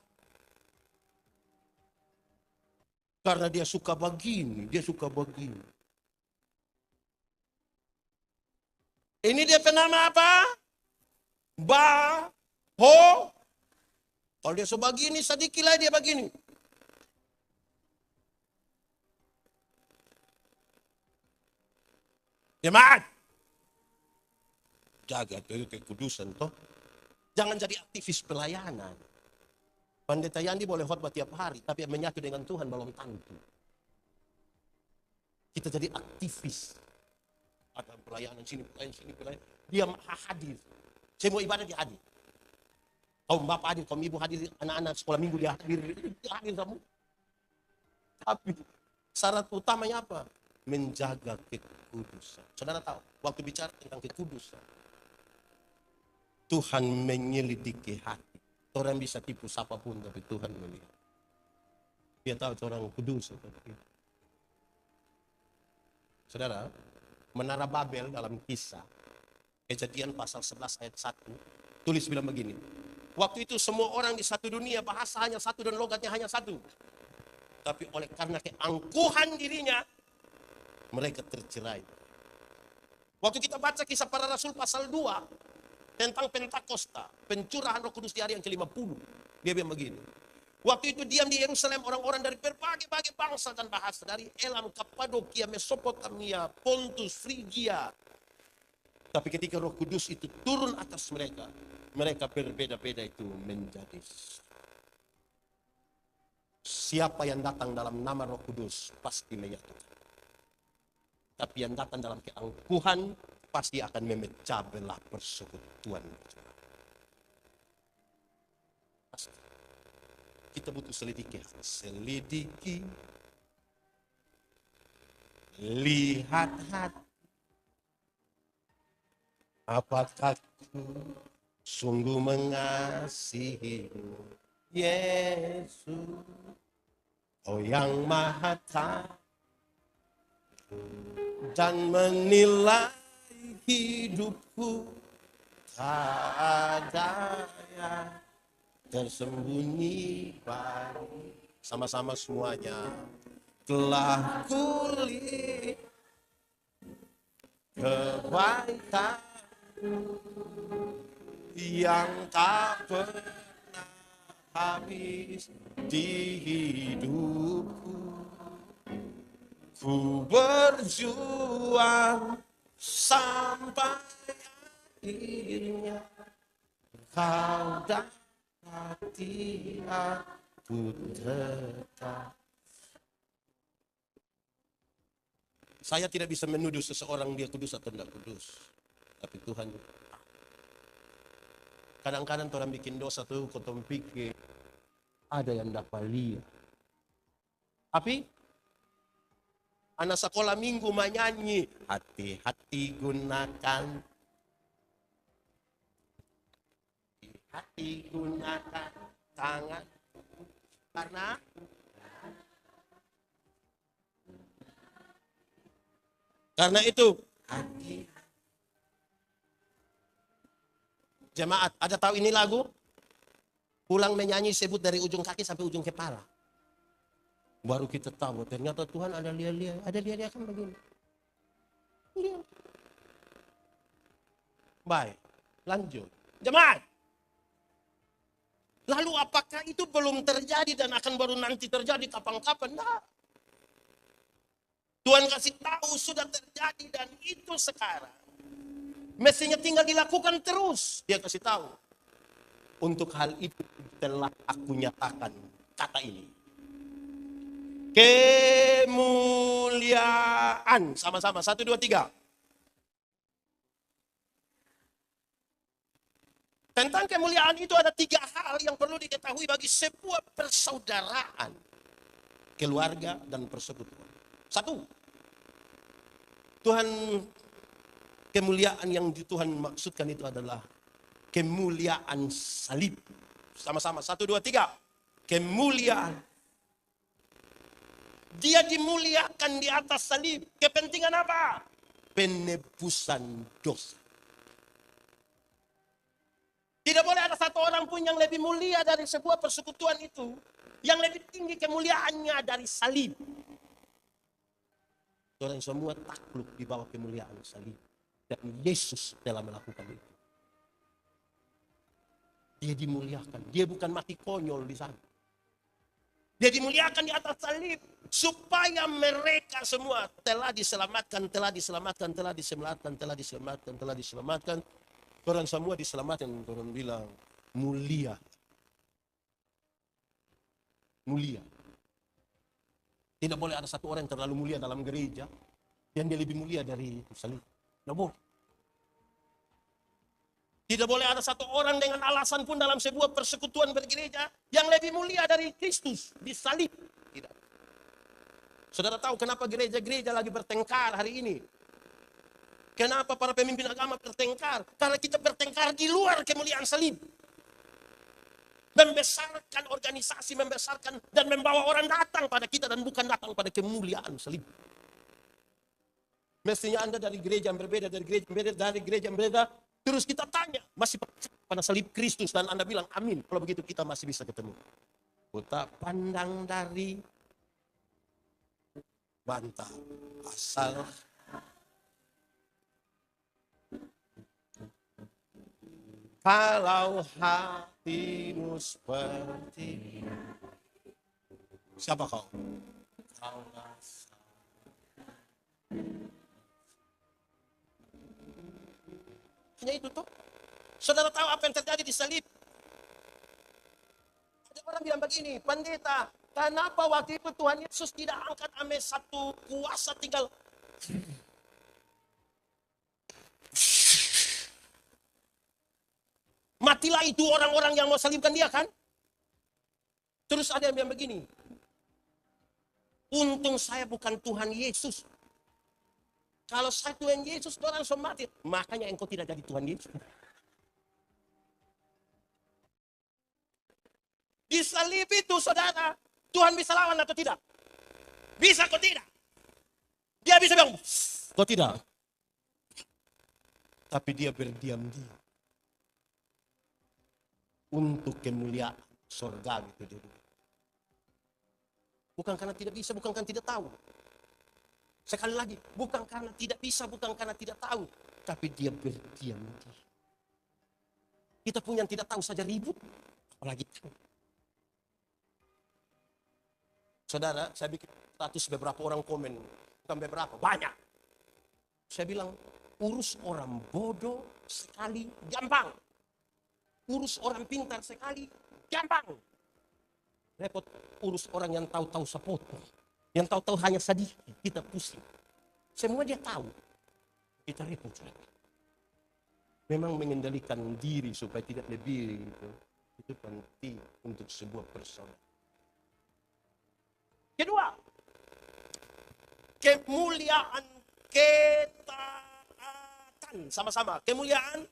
A: Karena dia suka begini, dia suka begini. Ini dia penama apa? Ho. Kalau dia sebegini, sedikit lah dia begini. Jemaat. Jaga kekudusan toh. Jangan jadi aktivis pelayanan. Pendeta Yandi boleh khotbah tiap hari, tapi menyatu dengan Tuhan belum tentu. Kita jadi aktivis. Ada pelayanan sini, pelayanan. Dia hadir. Saya mau ibadah dia hadir. Kaum bapak hadir, kaum ibu hadir, anak-anak sekolah minggu dia hadir kamu. Tapi syarat utamanya apa? Menjaga kekudusan. Saudara tahu, waktu bicara tentang kekudusan, Tuhan menyelidiki hati. Orang bisa tipu siapapun, tapi Tuhan melihat. Dia tahu orang kudus. Saudara, Menara Babel dalam kisah Kejadian pasal 11 ayat 1 tulis bilang begini. Waktu itu semua orang di satu dunia bahasa hanya satu dan logatnya hanya satu. Tapi oleh karena keangkuhan dirinya, mereka tercerai. Waktu kita baca kisah para rasul pasal 2 tentang Pentakosta, pencurahan Roh Kudus di hari yang ke-50. Dia bilang begini. Waktu itu diam di Yerusalem orang-orang dari berbagai bangsa dan bahasa. Dari Elam, Kapadokia, Mesopotamia, Pontus, Frigia. Tapi ketika Roh Kudus itu turun atas mereka, mereka berbeda-beda itu menjadi. Siapa yang datang dalam nama Roh Kudus pasti menyatukan. Tapi yang datang dalam keangkuhan pasti akan memecah belah persekutuan. Kita butuh selidiki. Selidiki. Lihat hati. Apakah ku sungguh mengasihimu, Yesus, oh yang maha tahu dan menilai hidupku, tak ada yang tersembunyi pagi. Sama-sama semuanya. Telah kulihat kebaikan yang tak pernah habis di hidupku. Ku berjuang sampai akhirnya kau datang hati aku tetap. Saya tidak bisa menuduh seseorang dia kudus atau tidak kudus. Tapi Tuhan, kadang-kadang orang bikin dosa tuh, kau pikir ada yang dapat lihat. Tapi anak sekolah minggu menyanyi, hati-hati gunakan, hati gunakan tangan, karena itu hati. Jemaat, ada tahu ini lagu? Pulang menyanyi sebut dari ujung kaki sampai ujung kepala. Baru kita tahu ternyata Tuhan ada lia-lia, kan begini. Lihat. Baik, lanjut. Jemaat. Lalu apakah itu belum terjadi dan akan baru nanti terjadi kapan-kapan? Nah. Tuhan kasih tahu sudah terjadi dan itu sekarang. Mestinya tinggal dilakukan terus. Dia kasih tahu. Untuk hal itu telah aku nyatakan kata ini. Kemuliaan. Sama-sama. 1, 2, 3. Tentang kemuliaan itu ada 3 hal yang perlu diketahui bagi sebuah persaudaraan. Keluarga dan persekutuan. 1. Tuhan, kemuliaan yang Tuhan maksudkan itu adalah kemuliaan salib. Sama-sama. 1, 2, 3. Kemuliaan. Dia dimuliakan di atas salib. Kepentingan apa? Penebusan dosa. Tidak boleh ada satu orang pun yang lebih mulia dari sebuah persekutuan itu. Yang lebih tinggi kemuliaannya dari salib. Orang semua takluk di bawah kemuliaan salib. Dan Yesus telah melakukan itu. Dia dimuliakan. Dia bukan mati konyol di sana. Dia dimuliakan di atas salib. Supaya mereka semua telah diselamatkan. Orang semua diselamatkan. Orang bilang mulia. Mulia. Tidak boleh ada satu orang yang terlalu mulia dalam gereja. Yang dia lebih mulia dari salib. Tidak boleh. Tidak boleh ada satu orang dengan alasan pun dalam sebuah persekutuan bergereja yang lebih mulia dari Kristus di salib. Tidak. Saudara tahu kenapa gereja-gereja lagi bertengkar hari ini? Kenapa para pemimpin agama bertengkar? Karena kita bertengkar di luar kemuliaan salib. Membesarkan organisasi, membesarkan dan membawa orang datang pada kita dan bukan datang pada kemuliaan salib. Mestinya Anda dari gereja yang berbeda, dari gereja yang berbeda, terus kita tanya, masih pada salib Kristus dan Anda bilang amin. Kalau begitu kita masih bisa ketemu. Kita pandang dari bantah asal kalau hatimu seperti siapa kau? Kau rasa. Hanya itu tuh. Saudara tahu apa yang terjadi di salib? Ada orang bilang begini, pendeta, kenapa waktu itu Tuhan Yesus tidak angkat ame satu kuasa tinggal matilah itu orang-orang yang mau salibkan dia kan? Terus ada yang bilang begini, untung saya bukan Tuhan Yesus. Kalau saya Tuhan Yesus, orang langsung mati. Makanya engkau tidak jadi Tuhan Yesus. Di salib itu, saudara, Tuhan bisa lawan atau tidak? Bisa atau tidak? Dia bisa bilang, kau tidak. Tapi dia berdiam-diam. Untuk kemuliaan surga itu dulu. Bukan karena tidak bisa, bukan karena tidak tahu. Sekali lagi, bukan karena tidak bisa, bukan karena tidak tahu. Tapi dia berdiam-diam. Kita pun yang tidak tahu saja ribut. Apalagi tahu. Saudara, saya bikin status beberapa orang komen. Bukan beberapa, banyak. Saya bilang, urus orang bodoh sekali gampang. Urus orang pintar sekali gampang. Repot urus orang yang tahu-tahu sepotong. Yang tahu-tahu hanya sedikit, kita pusing. Semua dia tahu. Kita repot. Memang mengendalikan diri supaya tidak lebih itu penting untuk sebuah persoalan. Kedua, kemuliaan ketaatan. Sama-sama, kemuliaan.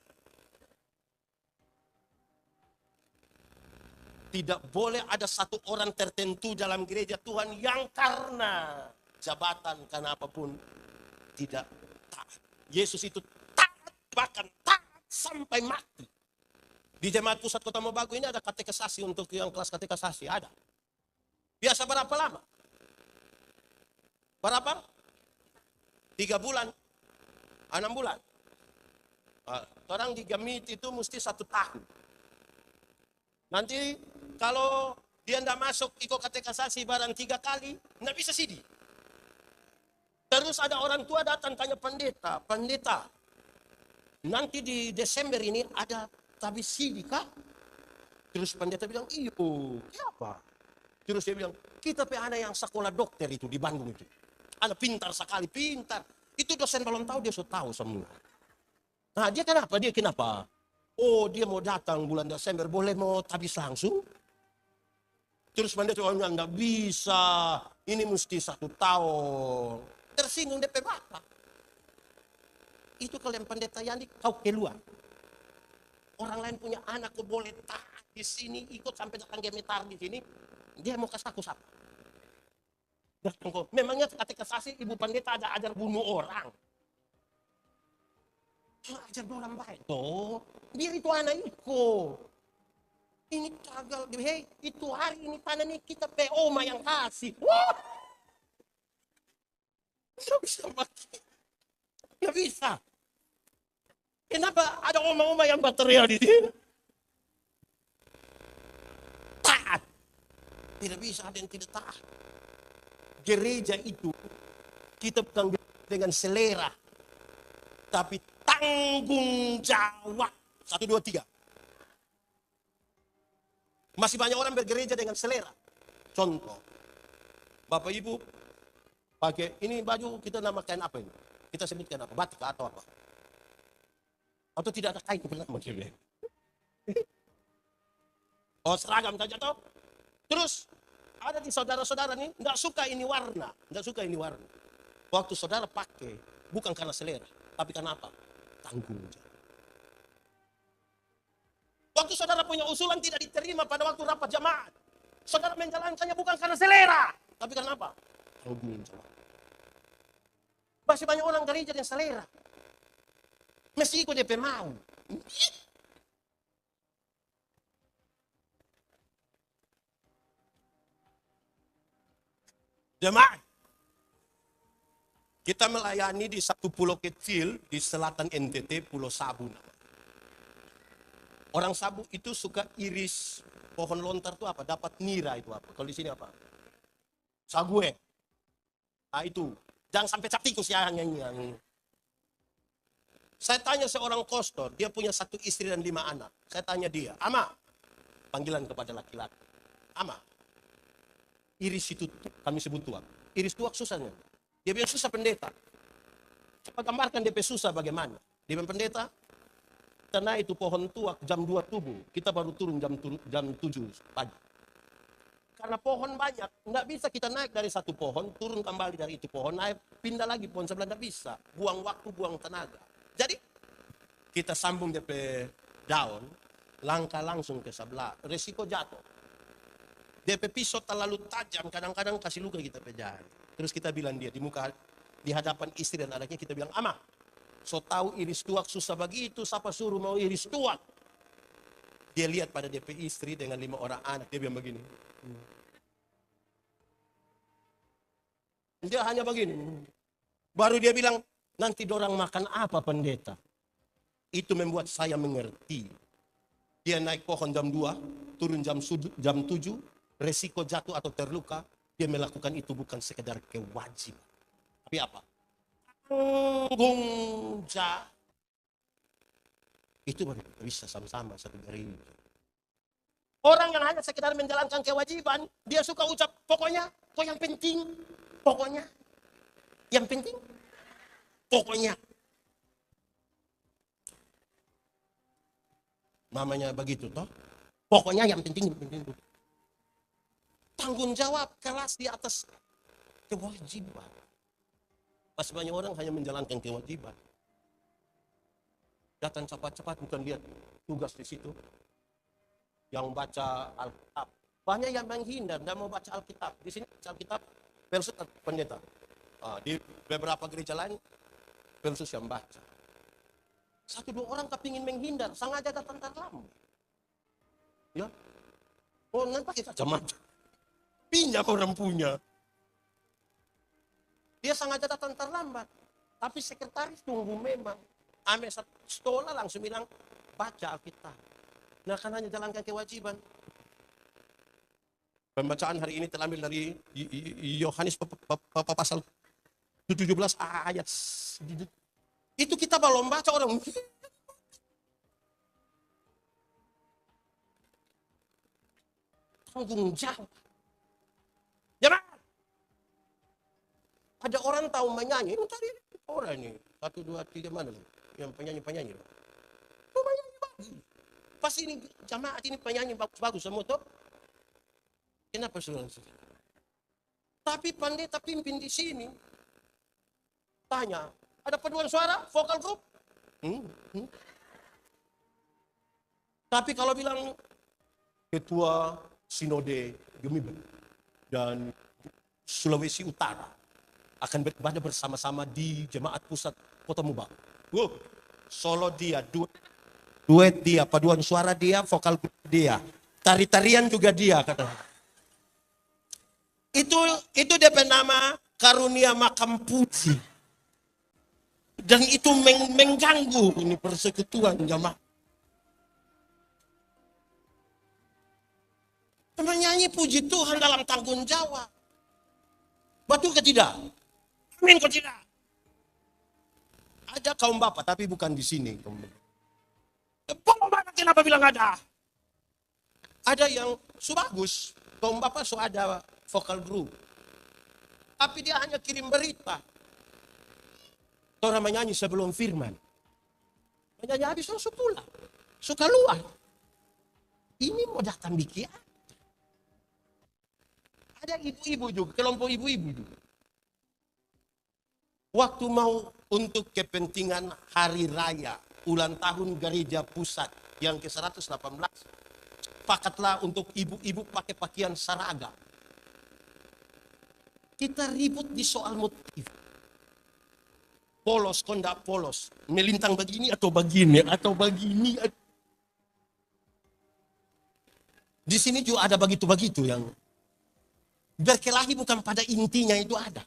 A: Tidak boleh ada satu orang tertentu dalam gereja Tuhan yang karena jabatan, karena apapun, tidak taat. Yesus itu taat, bahkan taat sampai mati. Di Jemaat Pusat Kota Mobagu ini ada katekisasi untuk yang kelas katekisasi, ada. Biasa berapa lama? Berapa? 3 bulan, 6 bulan. Orang di Gamit itu mesti 1 tahun. Nanti kalau dia tidak masuk ikut katekisasi barang 3 kali, tidak bisa sidi. Terus ada orang tua datang tanya pendeta, nanti di Desember ini ada tabis sidi kah? Terus pendeta bilang, iyo, kenapa? Terus dia bilang, kita anak yang sekolah dokter itu di Bandung itu. Anak pintar sekali, pintar. Itu dosen belum tahu, dia sudah tahu semua. Nah dia kenapa? Oh dia mau datang bulan Desember, boleh mau tabis langsung? Terus pendeta bilang, enggak bisa, ini mesti 1 tahun. Tersinggung DP Bapak. Itu kalian pendeta Yani, kau keluar. Orang lain punya anak, kau boleh taat di sini, ikut sampai datang gemetar di sini. Dia mau kasih aku siapa? Memangnya katekisasi ibu pendeta ada ajar bunuh orang? Ajar orang baik toh. Dia itu anak itu. Ini gagal, hei, itu hari ini tanah ini kita oma yang kasih. Wah! Nggak bisa pakai. Nggak bisa. Kenapa ada oma-oma yang bateria di sini? Taat. Tidak bisa ada yang tidak taat. Gereja itu kita bukan dengan selera, tapi tanggung jawab. 1, 2, 3. Masih banyak orang bergereja dengan selera. Contoh, Bapak Ibu pakai ini baju, kita namakan apa ini? Kita sebutkan apa? Batik atau apa? Atau tidak ada kain bernama dia. Oh seragam saja toh. Terus ada di saudara-saudara nih nggak suka ini warna. Waktu saudara pakai bukan karena selera, tapi karena apa? Tanggung jawab. Waktu saudara punya usulan tidak diterima pada waktu rapat jamaat, saudara menjalankannya bukan karena selera, tapi karena apa? Tanggung jawab. Masih banyak orang gereja yang selera. Mesti ikut DP mau. Jemaat, kita melayani di satu pulau kecil di selatan NTT, Pulau Sabu. Orang Sabu itu suka iris pohon lontar itu apa? Dapat nira itu apa? Kalau di sini apa? Sague. Nah itu. Jangan sampai cap tikus ya. Saya tanya seorang kostor, dia punya 1 istri dan 5 anak. Saya tanya dia, Ama, panggilan kepada laki-laki. Ama, iris itu kami sebut tuak. Iris tuak susahnya. Dia bilang susah pendeta. Coba gambarkan DP susah bagaimana. Dia bilang pendeta, karena itu pohon tuak jam 2 subuh, kita baru turun jam 7 pagi. Karena pohon banyak, nggak bisa kita naik dari 1 pohon, turun kembali dari itu pohon, naik, pindah lagi pohon sebelah, nggak bisa. Buang waktu, buang tenaga. Jadi, kita sambung DP daun, langkah langsung ke sebelah, resiko jatuh. DP pisau terlalu tajam, kadang-kadang kasih luka kita pejahat. Terus kita bilang dia di muka, di hadapan istri dan anaknya, kita bilang, Ama, so tahu iris tuak susah begitu, siapa suruh mau iris tuak? Dia lihat pada DP istri dengan 5 orang anak, dia bilang begini. Dia hanya begini. Baru dia bilang, nanti dorang makan apa pendeta? Itu membuat saya mengerti. Dia naik pohon jam 2, turun jam 7, resiko jatuh atau terluka, dia melakukan itu bukan sekedar kewajiban. Tapi apa? Tanggung jawab. Itu baru bisa sama-sama satu gereja. Orang yang hanya sekedar menjalankan kewajiban, dia suka ucap, pokoknya, kok yang penting, pokoknya, yang penting, pokoknya. Namanya begitu toh. Pokoknya yang penting, yang penting. Tanggung jawab kelas di atas kewajiban. Pas banyak orang hanya menjalankan kewajiban. Datang cepat-cepat, bukan lihat tugas di situ. Yang baca Alkitab. Banyak yang menghindar, tidak mau baca Alkitab. Di sini baca Alkitab versus pendeta. Di beberapa gereja lain versus yang baca. Satu dua orang kepingin menghindar, sengaja datang terlambat. Ya, oh nanti pakai kacamata. Pinjam orang punya. Dia sengaja datang terlambat. Tapi sekretaris tunggu memang. Ame sekolah langsung bilang baca Alkitab. Nah, kan hanya jalankan kewajiban. Pembacaan hari ini terambil dari Yohanes pasal 17 ayat. Itu kita belum baca orang. Tanggung jawab. Jangan. Ada orang tahu menyanyi. Ini tadi orang ini. 1, 2, 3 mana? Yang penyanyi-penyanyi. Oh, menyanyi bagus. Pas ini jamaat ini penyanyi bagus-bagus semua tuh. Kenapa saudara? Tapi pendeta pimpin di sini. Tanya, ada paduan suara, vokal group? Tapi kalau bilang ketua Sinode Gemiber dan Sulawesi Utara akan beribadah bersama-sama di Jemaat Pusat Kota Mubang. Solo dia, duet dia, paduan suara dia, vokal dia, tari-tarian juga dia kata. Itu dia nama karunia makam putih. Dan itu mengganggu ini persekutuan jamaah. Menyanyi puji Tuhan dalam tanggung jawab. Betul ke tidak? Amin kok tidak? Ada kaum bapak tapi bukan di sini. Mana kenapa bilang ada? Ada yang bagus, kaum bapak ada vokal group. Tapi dia hanya kirim berita. Orang menyanyi sebelum firman. Menyanyi habis langsung pulang. Suka luar. Ini mau datang bikin. Ada ibu-ibu juga, kelompok ibu-ibu juga. Waktu mau untuk kepentingan hari raya ulang tahun gereja pusat yang ke-118, pakatlah untuk ibu-ibu pakai pakaian seragam. Kita ribut di soal motif. Polos, kondak polos. Melintang begini atau begini, atau begini. Di sini juga ada begitu-begitu yang berkelahi bukan pada intinya itu ada.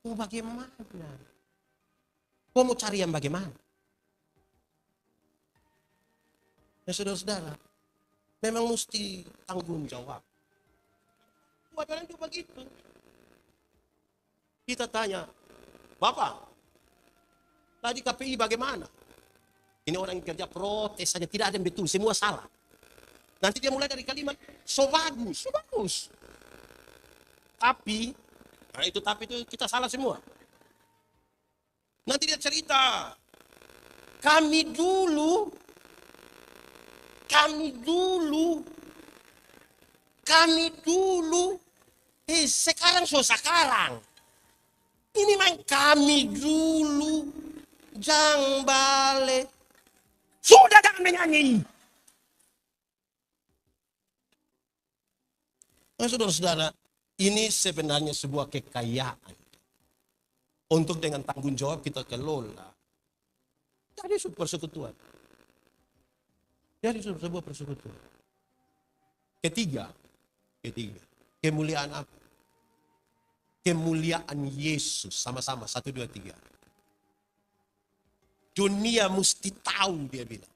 A: Oh bagaimana? Kau mau cari yang bagaimana? Ya saudara-saudara, memang mesti tanggung jawab. Padahal juga begitu. Kita tanya, Bapak, tadi KPI bagaimana? Ini orang yang kerja protes saja, tidak ada yang betul, semua salah. Nanti dia mulai dari kalimat, so bagus, so bagus. Tapi, nah itu tapi itu kita salah semua. Nanti dia cerita, kami dulu, sekarang so sekarang. Ini main kami dulu, jang balik. Sudah jangan menyanyi. Nah, saudara-saudara, ini sebenarnya sebuah kekayaan. Untuk dengan tanggung jawab kita kelola. Jadi persekutuan. Jadi sebuah persekutuan. Ketiga, kemuliaan apa? Kemuliaan Yesus. Sama-sama, 1, 2, 3. Dunia mesti tahu, dia bilang.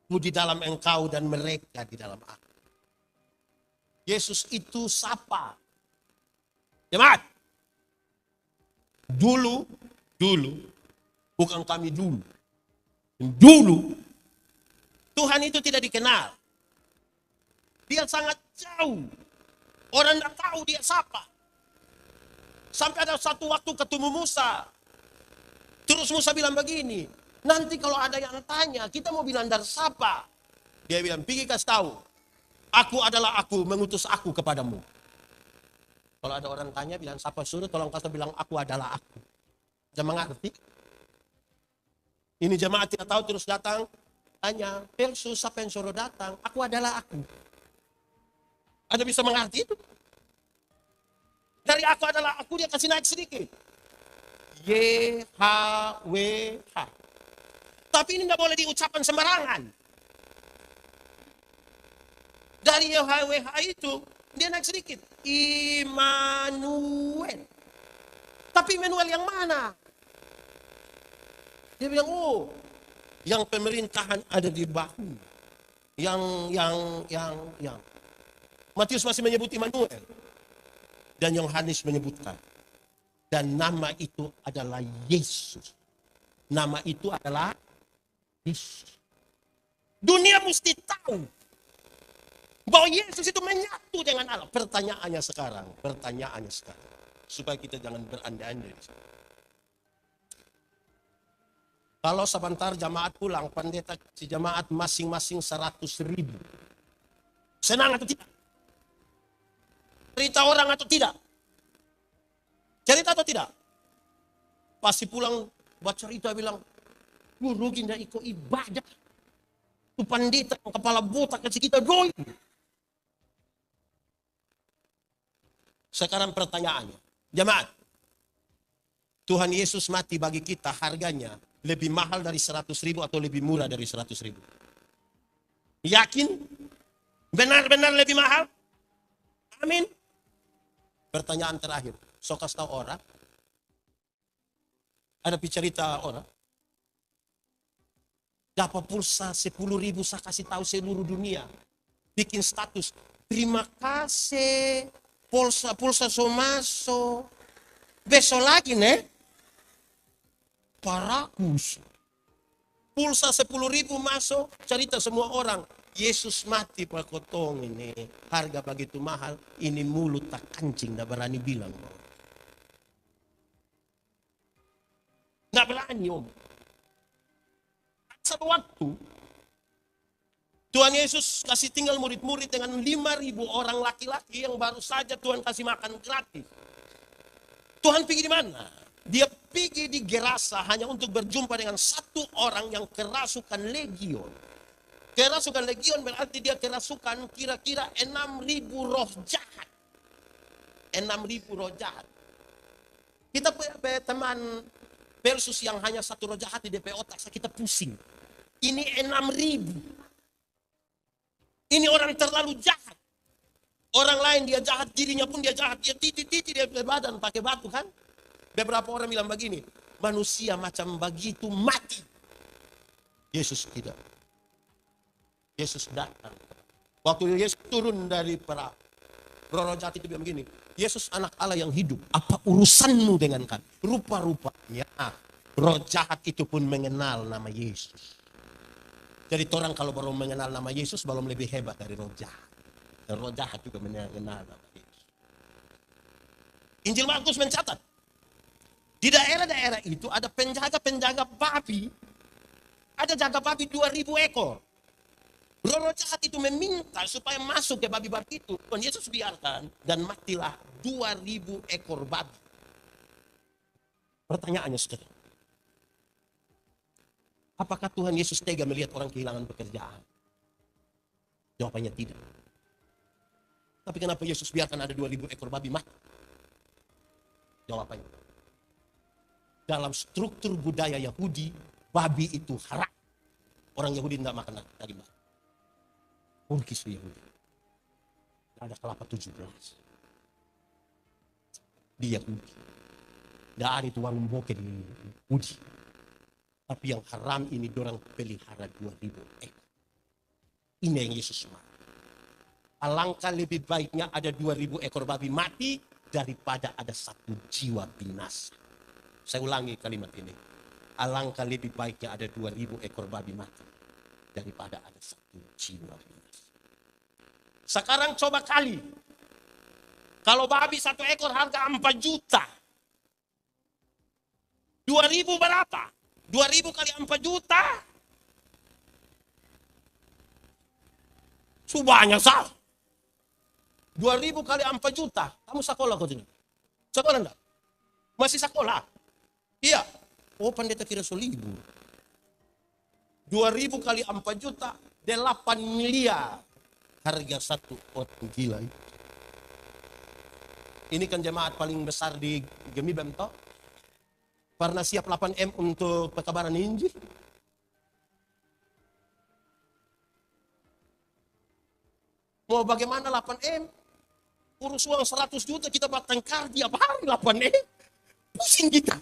A: Aku di dalam engkau dan mereka di dalam aku. Yesus itu siapa? Jemaat. Dulu, bukan kami dulu. Dulu, Tuhan itu tidak dikenal. Dia sangat jauh. Orang tidak tahu dia siapa. Sampai ada satu waktu ketemu Musa. Terus Musa bilang begini, nanti kalau ada yang tanya, kita mau bilang dari siapa? Dia bilang, pergi kasih tahu. Aku adalah aku, mengutus aku kepadamu. Kalau ada orang tanya, bilang siapa suruh, tolong kasih bilang aku adalah aku. Jemaat ngerti? Ini jemaat tidak tahu terus datang, tanya, Persus siapa yang suruh datang? Aku adalah aku. Ada bisa mengerti itu? Dari aku adalah aku, dia kasih naik sedikit. YHWH. Tapi ini tidak boleh diucapkan sembarangan. Dari YHWH itu, dia naik sedikit. Immanuel. Tapi Immanuel yang mana? Dia bilang, oh, yang pemerintahan ada di bahu. Yang. Matius masih menyebut Immanuel. Dan Yohanes menyebutkan. Dan nama itu adalah Yesus. Nama itu adalah Yesus. Dunia mesti tahu bahwa Yesus itu menyatu dengan Allah. Pertanyaannya sekarang. Supaya kita jangan berandai-andai. Kalau sebentar jamaat pulang, pendeta si jamaat masing-masing 100.000. Senang atau tidak? Cerita orang atau tidak? Cerita atau tidak? Pasti pulang buat cerita bilang, rugi ndak ikut ibadah. Itu pendeta kepala botak kasih kita doy. Sekarang pertanyaannya, jemaat, Tuhan Yesus mati bagi kita harganya lebih mahal dari 100.000 atau lebih murah dari 100.000? Yakin? Benar-benar lebih mahal? Amin. Pertanyaan terakhir, so kasih tahu orang, ada cerita orang, dapat pulsa 10.000 saya kasih tahu seluruh dunia, bikin status, terima kasih, pulsa so masuk, besok lagi nih, parakus, pulsa 10.000 masuk, cerita semua orang, Yesus mati pakotong ini, harga begitu mahal, ini mulut tak kancing, tak berani bilang. Nggak berani om. Satu waktu, Tuhan Yesus kasih tinggal murid-murid dengan 5.000 orang laki-laki yang baru saja Tuhan kasih makan gratis. Tuhan pergi di mana? Dia pergi di Gerasa hanya untuk berjumpa dengan satu orang yang kerasukan legion. Kerasukan legion berarti dia kerasukan kira-kira 6.000 roh jahat. 6.000 roh jahat. Kita punya teman Persus yang hanya satu roh jahat di DP otak, kita pusing. Ini 6.000. Ini orang terlalu jahat. Orang lain dia jahat, dirinya pun dia jahat. Dia titi-titi dia badan pakai batu kan. Beberapa orang bilang begini, manusia macam begitu mati. Yesus tidak. Yesus datang. Waktu Yesus turun dari perahu, roh jahat itu bilang begini, Yesus anak Allah yang hidup, apa urusanmu dengan kami? Rupa-rupanya roh jahat itu pun mengenal nama Yesus. Jadi orang kalau baru mengenal nama Yesus belum lebih hebat dari roh jahat. Dan roh jahat juga mengenal nama Yesus. Injil Markus mencatat, di daerah-daerah itu ada penjaga-penjaga babi, ada jaga babi 2.000 ekor. Roh jahat itu meminta supaya masuk ke babi-babi itu. Tuhan Yesus biarkan dan matilah 2.000 ekor babi. Pertanyaannya sekarang, apakah Tuhan Yesus tega melihat orang kehilangan pekerjaan? Jawabannya tidak. Tapi kenapa Yesus biarkan ada 2.000 ekor babi mati? Jawabannya, dalam struktur budaya Yahudi, babi itu haram. Orang Yahudi tidak makan daging babi. Urkis Yahudi. Ada kelapa 17. Di Yahudi. Tidak ada itu warung boke di Yahudi. Tapi yang haram ini dorang pelihara 2.000 ekor. Ini yang Yesus mau. Alangkah lebih baiknya ada 2.000 ekor babi mati daripada ada satu jiwa binasa. Saya ulangi kalimat ini. Alangkah lebih baiknya ada 2.000 ekor babi mati daripada ada satu jiwa binasa. Sekarang coba kali. Kalau babi 1 ekor harga 4 juta. 2.000 berapa? 2.000 kali 4 juta. Banyak sah. 2.000 kali 4 juta. Kamu sekolah kau ini? Sekolah enggak? Masih sekolah? Iya. Oh, pendeta kira 1.000. 2.000 kali 4 juta, 8 miliar. Harga satu orang, gila. Ini kan jemaat paling besar di Gemibem toh. Pernah siap 8M untuk pekabaran Injil. Mau bagaimana 8M? Urus uang 100 juta kita bertengkar tiap hari 8M. Pusing kita.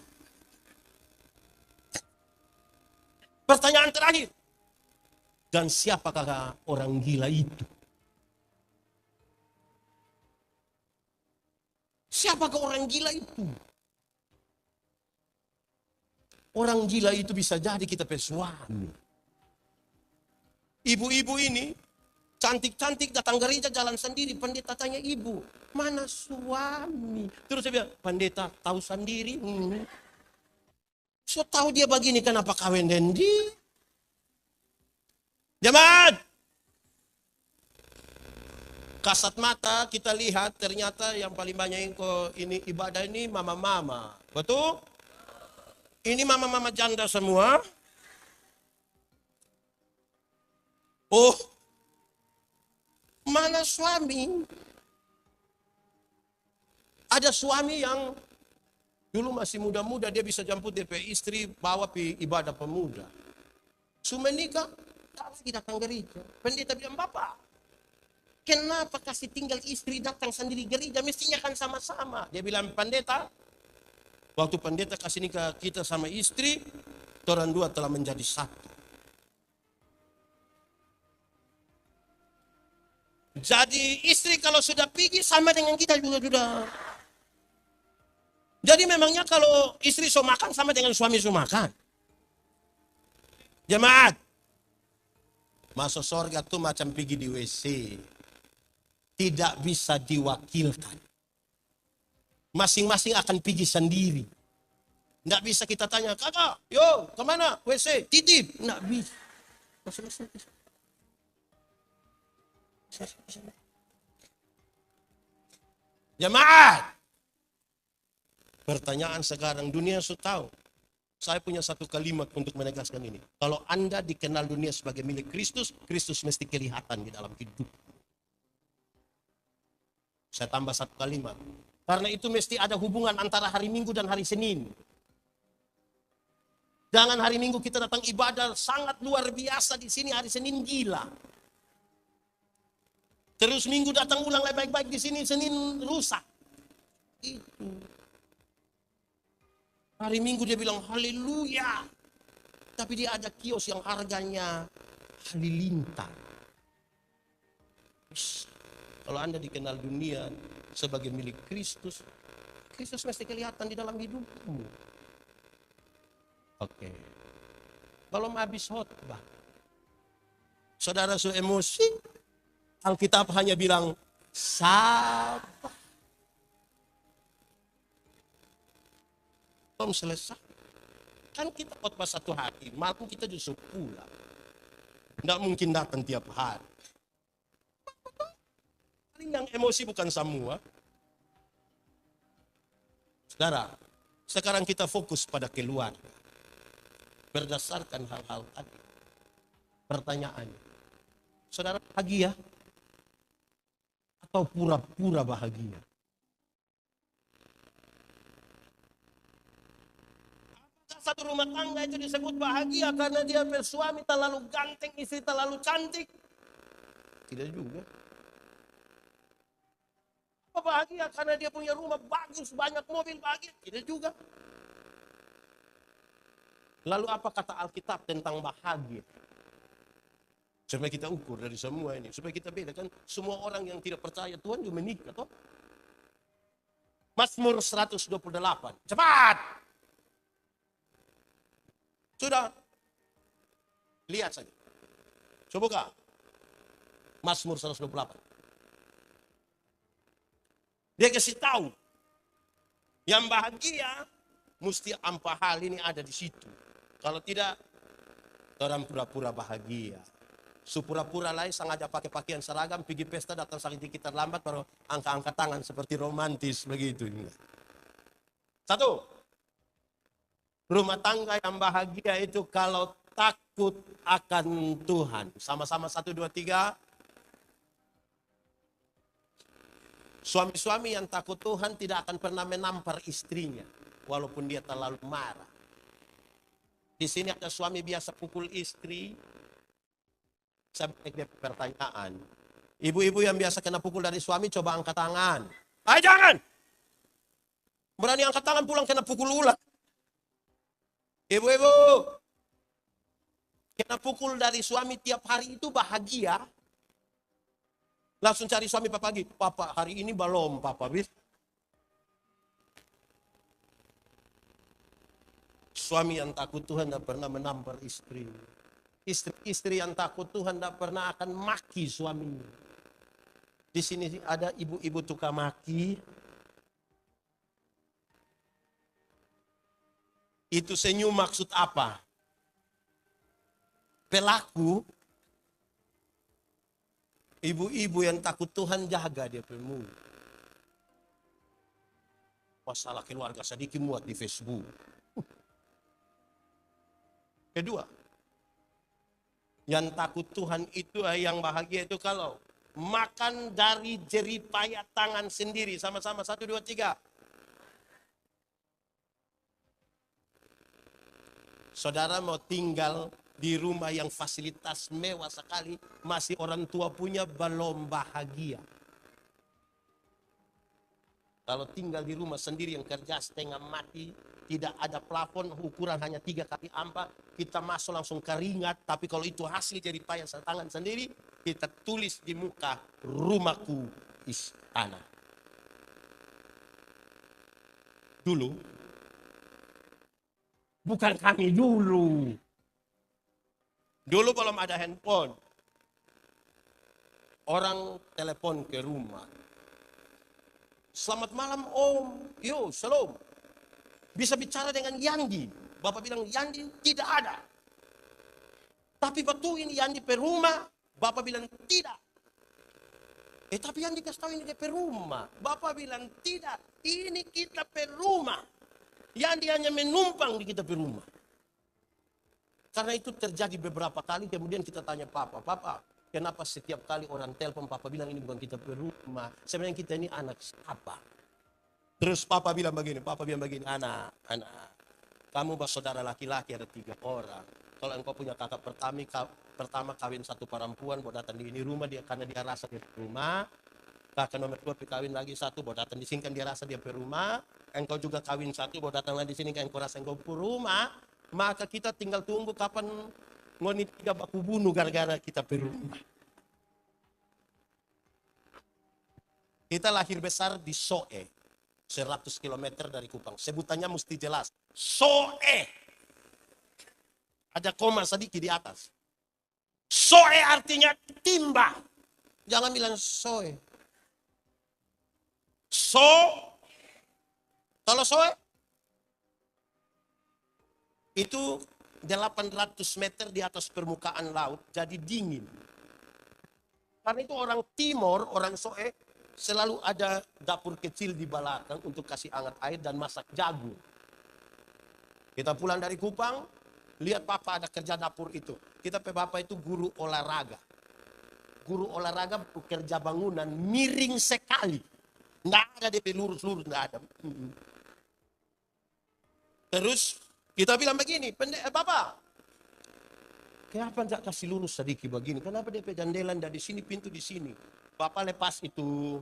A: Pertanyaan terakhir. Dan siapakah orang gila itu? Siapakah orang gila itu? Orang gila itu bisa jadi kita pesuami. Ibu-ibu ini cantik-cantik datang gereja jalan sendiri. Pendeta tanya ibu, mana suami? Terus saya bilang, pendeta tahu sendiri. So tahu dia begini kenapa kawin dan dia? Jemaat, kasat mata kita lihat ternyata yang paling banyak ini ibadah ini mama-mama. Betul? Ini mama-mama janda semua. Oh, mana suami? Ada suami yang dulu masih muda-muda, dia bisa jemput DP istri, bawa pi ibadah pemuda. Sumenika, tak lagi datang gereja. Pendeta bilang, Bapak, kenapa kasih tinggal istri datang sendiri gereja? Mestinya kan sama-sama. Dia bilang, pendeta, waktu pendeta kasih nikah kita sama istri, orang dua telah menjadi satu. Jadi istri kalau sudah pergi sama dengan kita juga sudah. Jadi memangnya kalau istri so makan sama dengan suami so makan. Jemaat, masuk surga tuh macam pergi di WC. Tidak bisa diwakilkan. Masing-masing akan pergi sendiri. Tidak bisa kita tanya, kakak, yo kemana? WC, titip. Tidak bisa. Masing-masing. Jemaat, pertanyaan sekarang dunia sudah tahu. Saya punya satu kalimat untuk menegaskan ini. Kalau Anda dikenal dunia sebagai milik Kristus, Kristus mesti kelihatan di dalam hidup. Saya tambah satu kalimat. Karena itu mesti ada hubungan antara hari Minggu dan hari Senin. Jangan hari Minggu kita datang ibadah sangat luar biasa di sini, hari Senin gila. Terus Minggu datang ulang lagi baik-baik di sini, Senin rusak. Itu. Hari Minggu dia bilang haleluya. Tapi dia ada kios yang harganya halilintar. Kalau Anda dikenal dunia sebagai milik Kristus, Kristus mesti kelihatan di dalam hidupmu. Oke. Belum habis khotbah. Saudara so emosi, Alkitab hanya bilang sabar. Belum selesai. Kan kita khotbah 1 hari, malam kita justru pulang. Tidak mungkin datang tiap hari. Paling yang emosi bukan semua. Saudara, sekarang kita fokus pada keluarga. Berdasarkan hal-hal tadi. Pertanyaannya, saudara bahagia? Atau pura-pura bahagia? Apakah satu rumah tangga itu disebut bahagia karena dia bersuami terlalu ganteng, istri terlalu cantik? Tidak juga. Apa bahagia karena dia punya rumah bagus, banyak mobil, bahagia? Tidak juga. Lalu apa kata Alkitab tentang bahagia? Supaya kita ukur dari semua ini. Supaya kita bedakan semua orang yang tidak percaya Tuhan juga menikah. Toh? Mazmur 128. Cepat! Sudah. Lihat saja. Coba buka. Mazmur 128. Dia kasih tahu. Yang bahagia, mesti empat hal ini ada di situ. Kalau tidak, orang pura-pura bahagia. Supura-pura lain sengaja pakai pakaian seragam, pergi pesta, datang sedikit terlambat, baru angkat-angkat tangan seperti romantis begitu. Satu, rumah tangga yang bahagia itu kalau takut akan Tuhan. Sama-sama 1, 2, 3. Suami-suami yang takut Tuhan tidak akan pernah menampar istrinya, walaupun dia terlalu marah. Di sini ada suami biasa pukul istri. Saya beri pertanyaan. Ibu-ibu yang biasa kena pukul dari suami, coba angkat tangan. Ayo jangan! Berani angkat tangan pulang kena pukul ulang. Ibu-ibu, kena pukul dari suami tiap hari itu bahagia. Langsung cari suami pagi. Papa hari ini belum papa bis. Suami yang takut Tuhan tidak pernah menampar istri. Istri yang takut Tuhan tidak pernah akan maki suaminya. Di sini ada ibu-ibu tukang maki. Itu senyum maksud apa? Pelaku. Ibu-ibu yang takut Tuhan jaga dia mulut. Masalah keluarga sedikit muat di Facebook. Kedua, yang takut Tuhan itu yang bahagia itu kalau makan dari jeripaya tangan sendiri. Sama-sama 1, 2, 3. Saudara mau tinggal di rumah yang fasilitas mewah sekali, masih orang tua punya, belum bahagia. Kalau tinggal di rumah sendiri yang kerja setengah mati, tidak ada plafon, ukuran hanya 3x4, kita masuk langsung keringat, tapi kalau itu hasil jadi payah tangan sendiri, kita tulis di muka, rumahku istana. Dulu, bukan kami dulu. Dulu belum ada handphone. Orang telepon ke rumah. Selamat malam om. Yo, shalom. Bisa bicara dengan Yandi. Bapak bilang Yandi tidak ada. Tapi betul ini Yandi per rumah. Bapak bilang tidak. Tapi Yandi kasih tahu ini dia per rumah. Bapak bilang tidak. Ini kita per rumah. Yandi hanya menumpang di kita per rumah. Karena itu terjadi beberapa kali, kemudian kita tanya Papa, kenapa setiap kali orang telepon Papa bilang ini bukan kita per rumah, sebenarnya kita ini anak siapa? Terus Papa bilang begini, anak, kamu bersaudara laki-laki ada 3 orang. Kalau engkau punya kakak pertama kawin 1 perempuan, bawa datang di ini rumah dia karena dia rasa dia per rumah. Kakak nomor 2 kawin lagi 1, bawa datang di sini kan dia rasa dia per rumah. Engkau juga kawin 1, bawa datang lagi di sini kan engkau rasa engkau per rumah. Maka kita tinggal tunggu kapan ngoni 3 baku bunuh gara-gara kita per rumah. Kita lahir besar di Soe, 100 km dari Kupang. Sebutannya mesti jelas, Soe. Ada koma sedikit di atas. Soe artinya timba. Jangan bilang Soe. Kalau Soe itu 800 meter di atas permukaan laut, jadi dingin. Karena itu orang Timor, orang Soe, selalu ada dapur kecil di belakang untuk kasih hangat air dan masak jagung. Kita pulang dari Kupang, lihat Papa ada kerja dapur itu. Kita Papa itu guru olahraga. Guru olahraga kerja bangunan, miring sekali. Nggak ada DP lurus-lurus, nggak ada. Terus kita bilang begini, Bapak, kenapa enggak kasih lurus sedikit begini? Kenapa DP jandelan dari sini, pintu di sini? Bapak lepas itu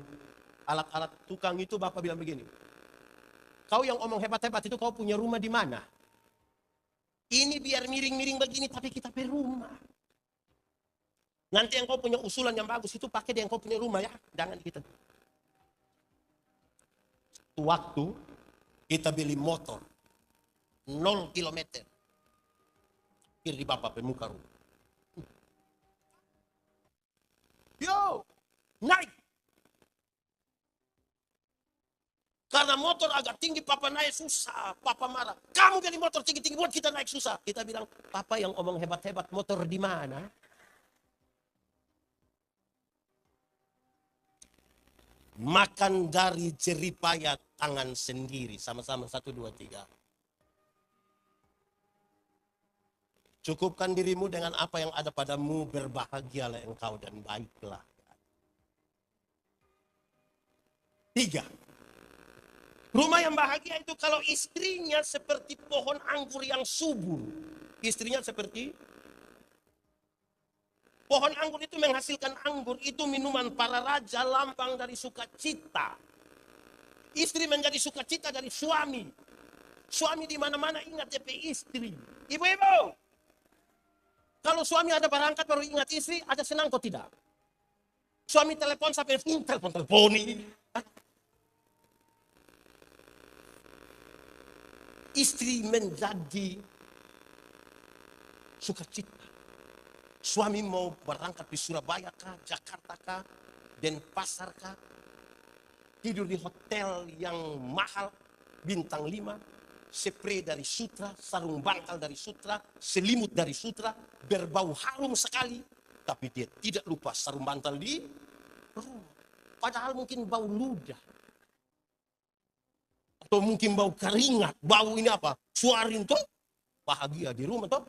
A: alat-alat tukang itu, Bapak bilang begini. Kau yang omong hebat-hebat itu kau punya rumah di mana? Ini biar miring-miring begini tapi kita per rumah. Nanti yang kau punya usulan yang bagus itu pakai yang kau punya rumah ya. Jangan kita. Waktu kita beli motor 0 kilometer. Kiri Bapak pemuka rumah. Yo, naik. Karena motor agak tinggi, papa naik susah. Papa marah. Kamu beli motor tinggi-tinggi buat kita naik susah. Kita bilang, papa yang omong hebat-hebat, motor di mana? Makan dari jeripaya tangan sendiri. Sama-sama 1, 2, 3. Cukupkan dirimu dengan apa yang ada padamu, berbahagialah engkau dan baiklah. 3. Rumah yang bahagia itu kalau istrinya seperti pohon anggur yang subur. Istrinya seperti pohon anggur itu menghasilkan anggur, itu minuman para raja, lambang dari sukacita. Istri menjadi sukacita dari suami. Suami di mana-mana ingat DP istri. Ibu-ibu, kalau suami ada berangkat baru ingat istri, ada senang atau tidak? Suami telepon sampai telepon. Istri menjadi sukacita. Suami mau berangkat di Surabaya kah, Jakarta kah, Denpasar kah, tidur di hotel yang mahal, bintang 5, spray dari Sutra, sarung bantal dari Sutra, selimut dari Sutra, berbau harum sekali. Tapi dia tidak lupa sarung bantal di rumah. Padahal mungkin bau ludah. Atau mungkin bau keringat, bau ini apa? Suarin tuh, bahagia di rumah tuh.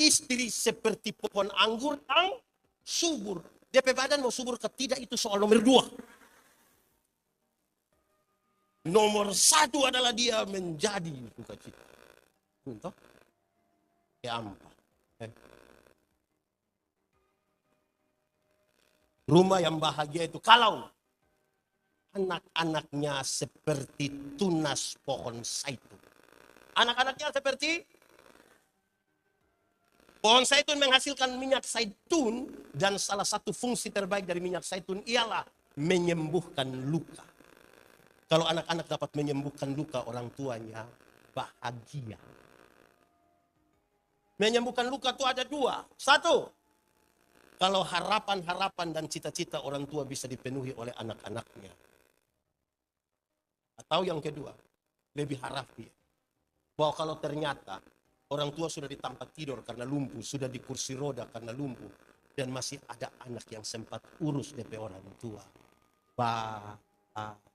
A: Istri seperti pohon anggur yang subur. DP badan mau subur ke tidak itu soal nomor 2. Nomor 1 adalah dia menjadi sukacita. Untuk ya ampun. Rumah yang bahagia itu kalau anak-anaknya seperti tunas pohon zaitun. Anak-anaknya seperti pohon zaitun menghasilkan minyak zaitun, dan salah satu fungsi terbaik dari minyak zaitun ialah menyembuhkan luka. Kalau anak-anak dapat menyembuhkan luka orang tuanya, bahagia. Menyembuhkan luka itu ada 2. 1, kalau harapan-harapan dan cita-cita orang tua bisa dipenuhi oleh anak-anaknya. Atau yang kedua, lebih harap dia. Bahwa kalau ternyata orang tua sudah di tempat tidur karena lumpuh, sudah di kursi roda karena lumpuh, dan masih ada anak yang sempat urus DP orang tua. Bahagia.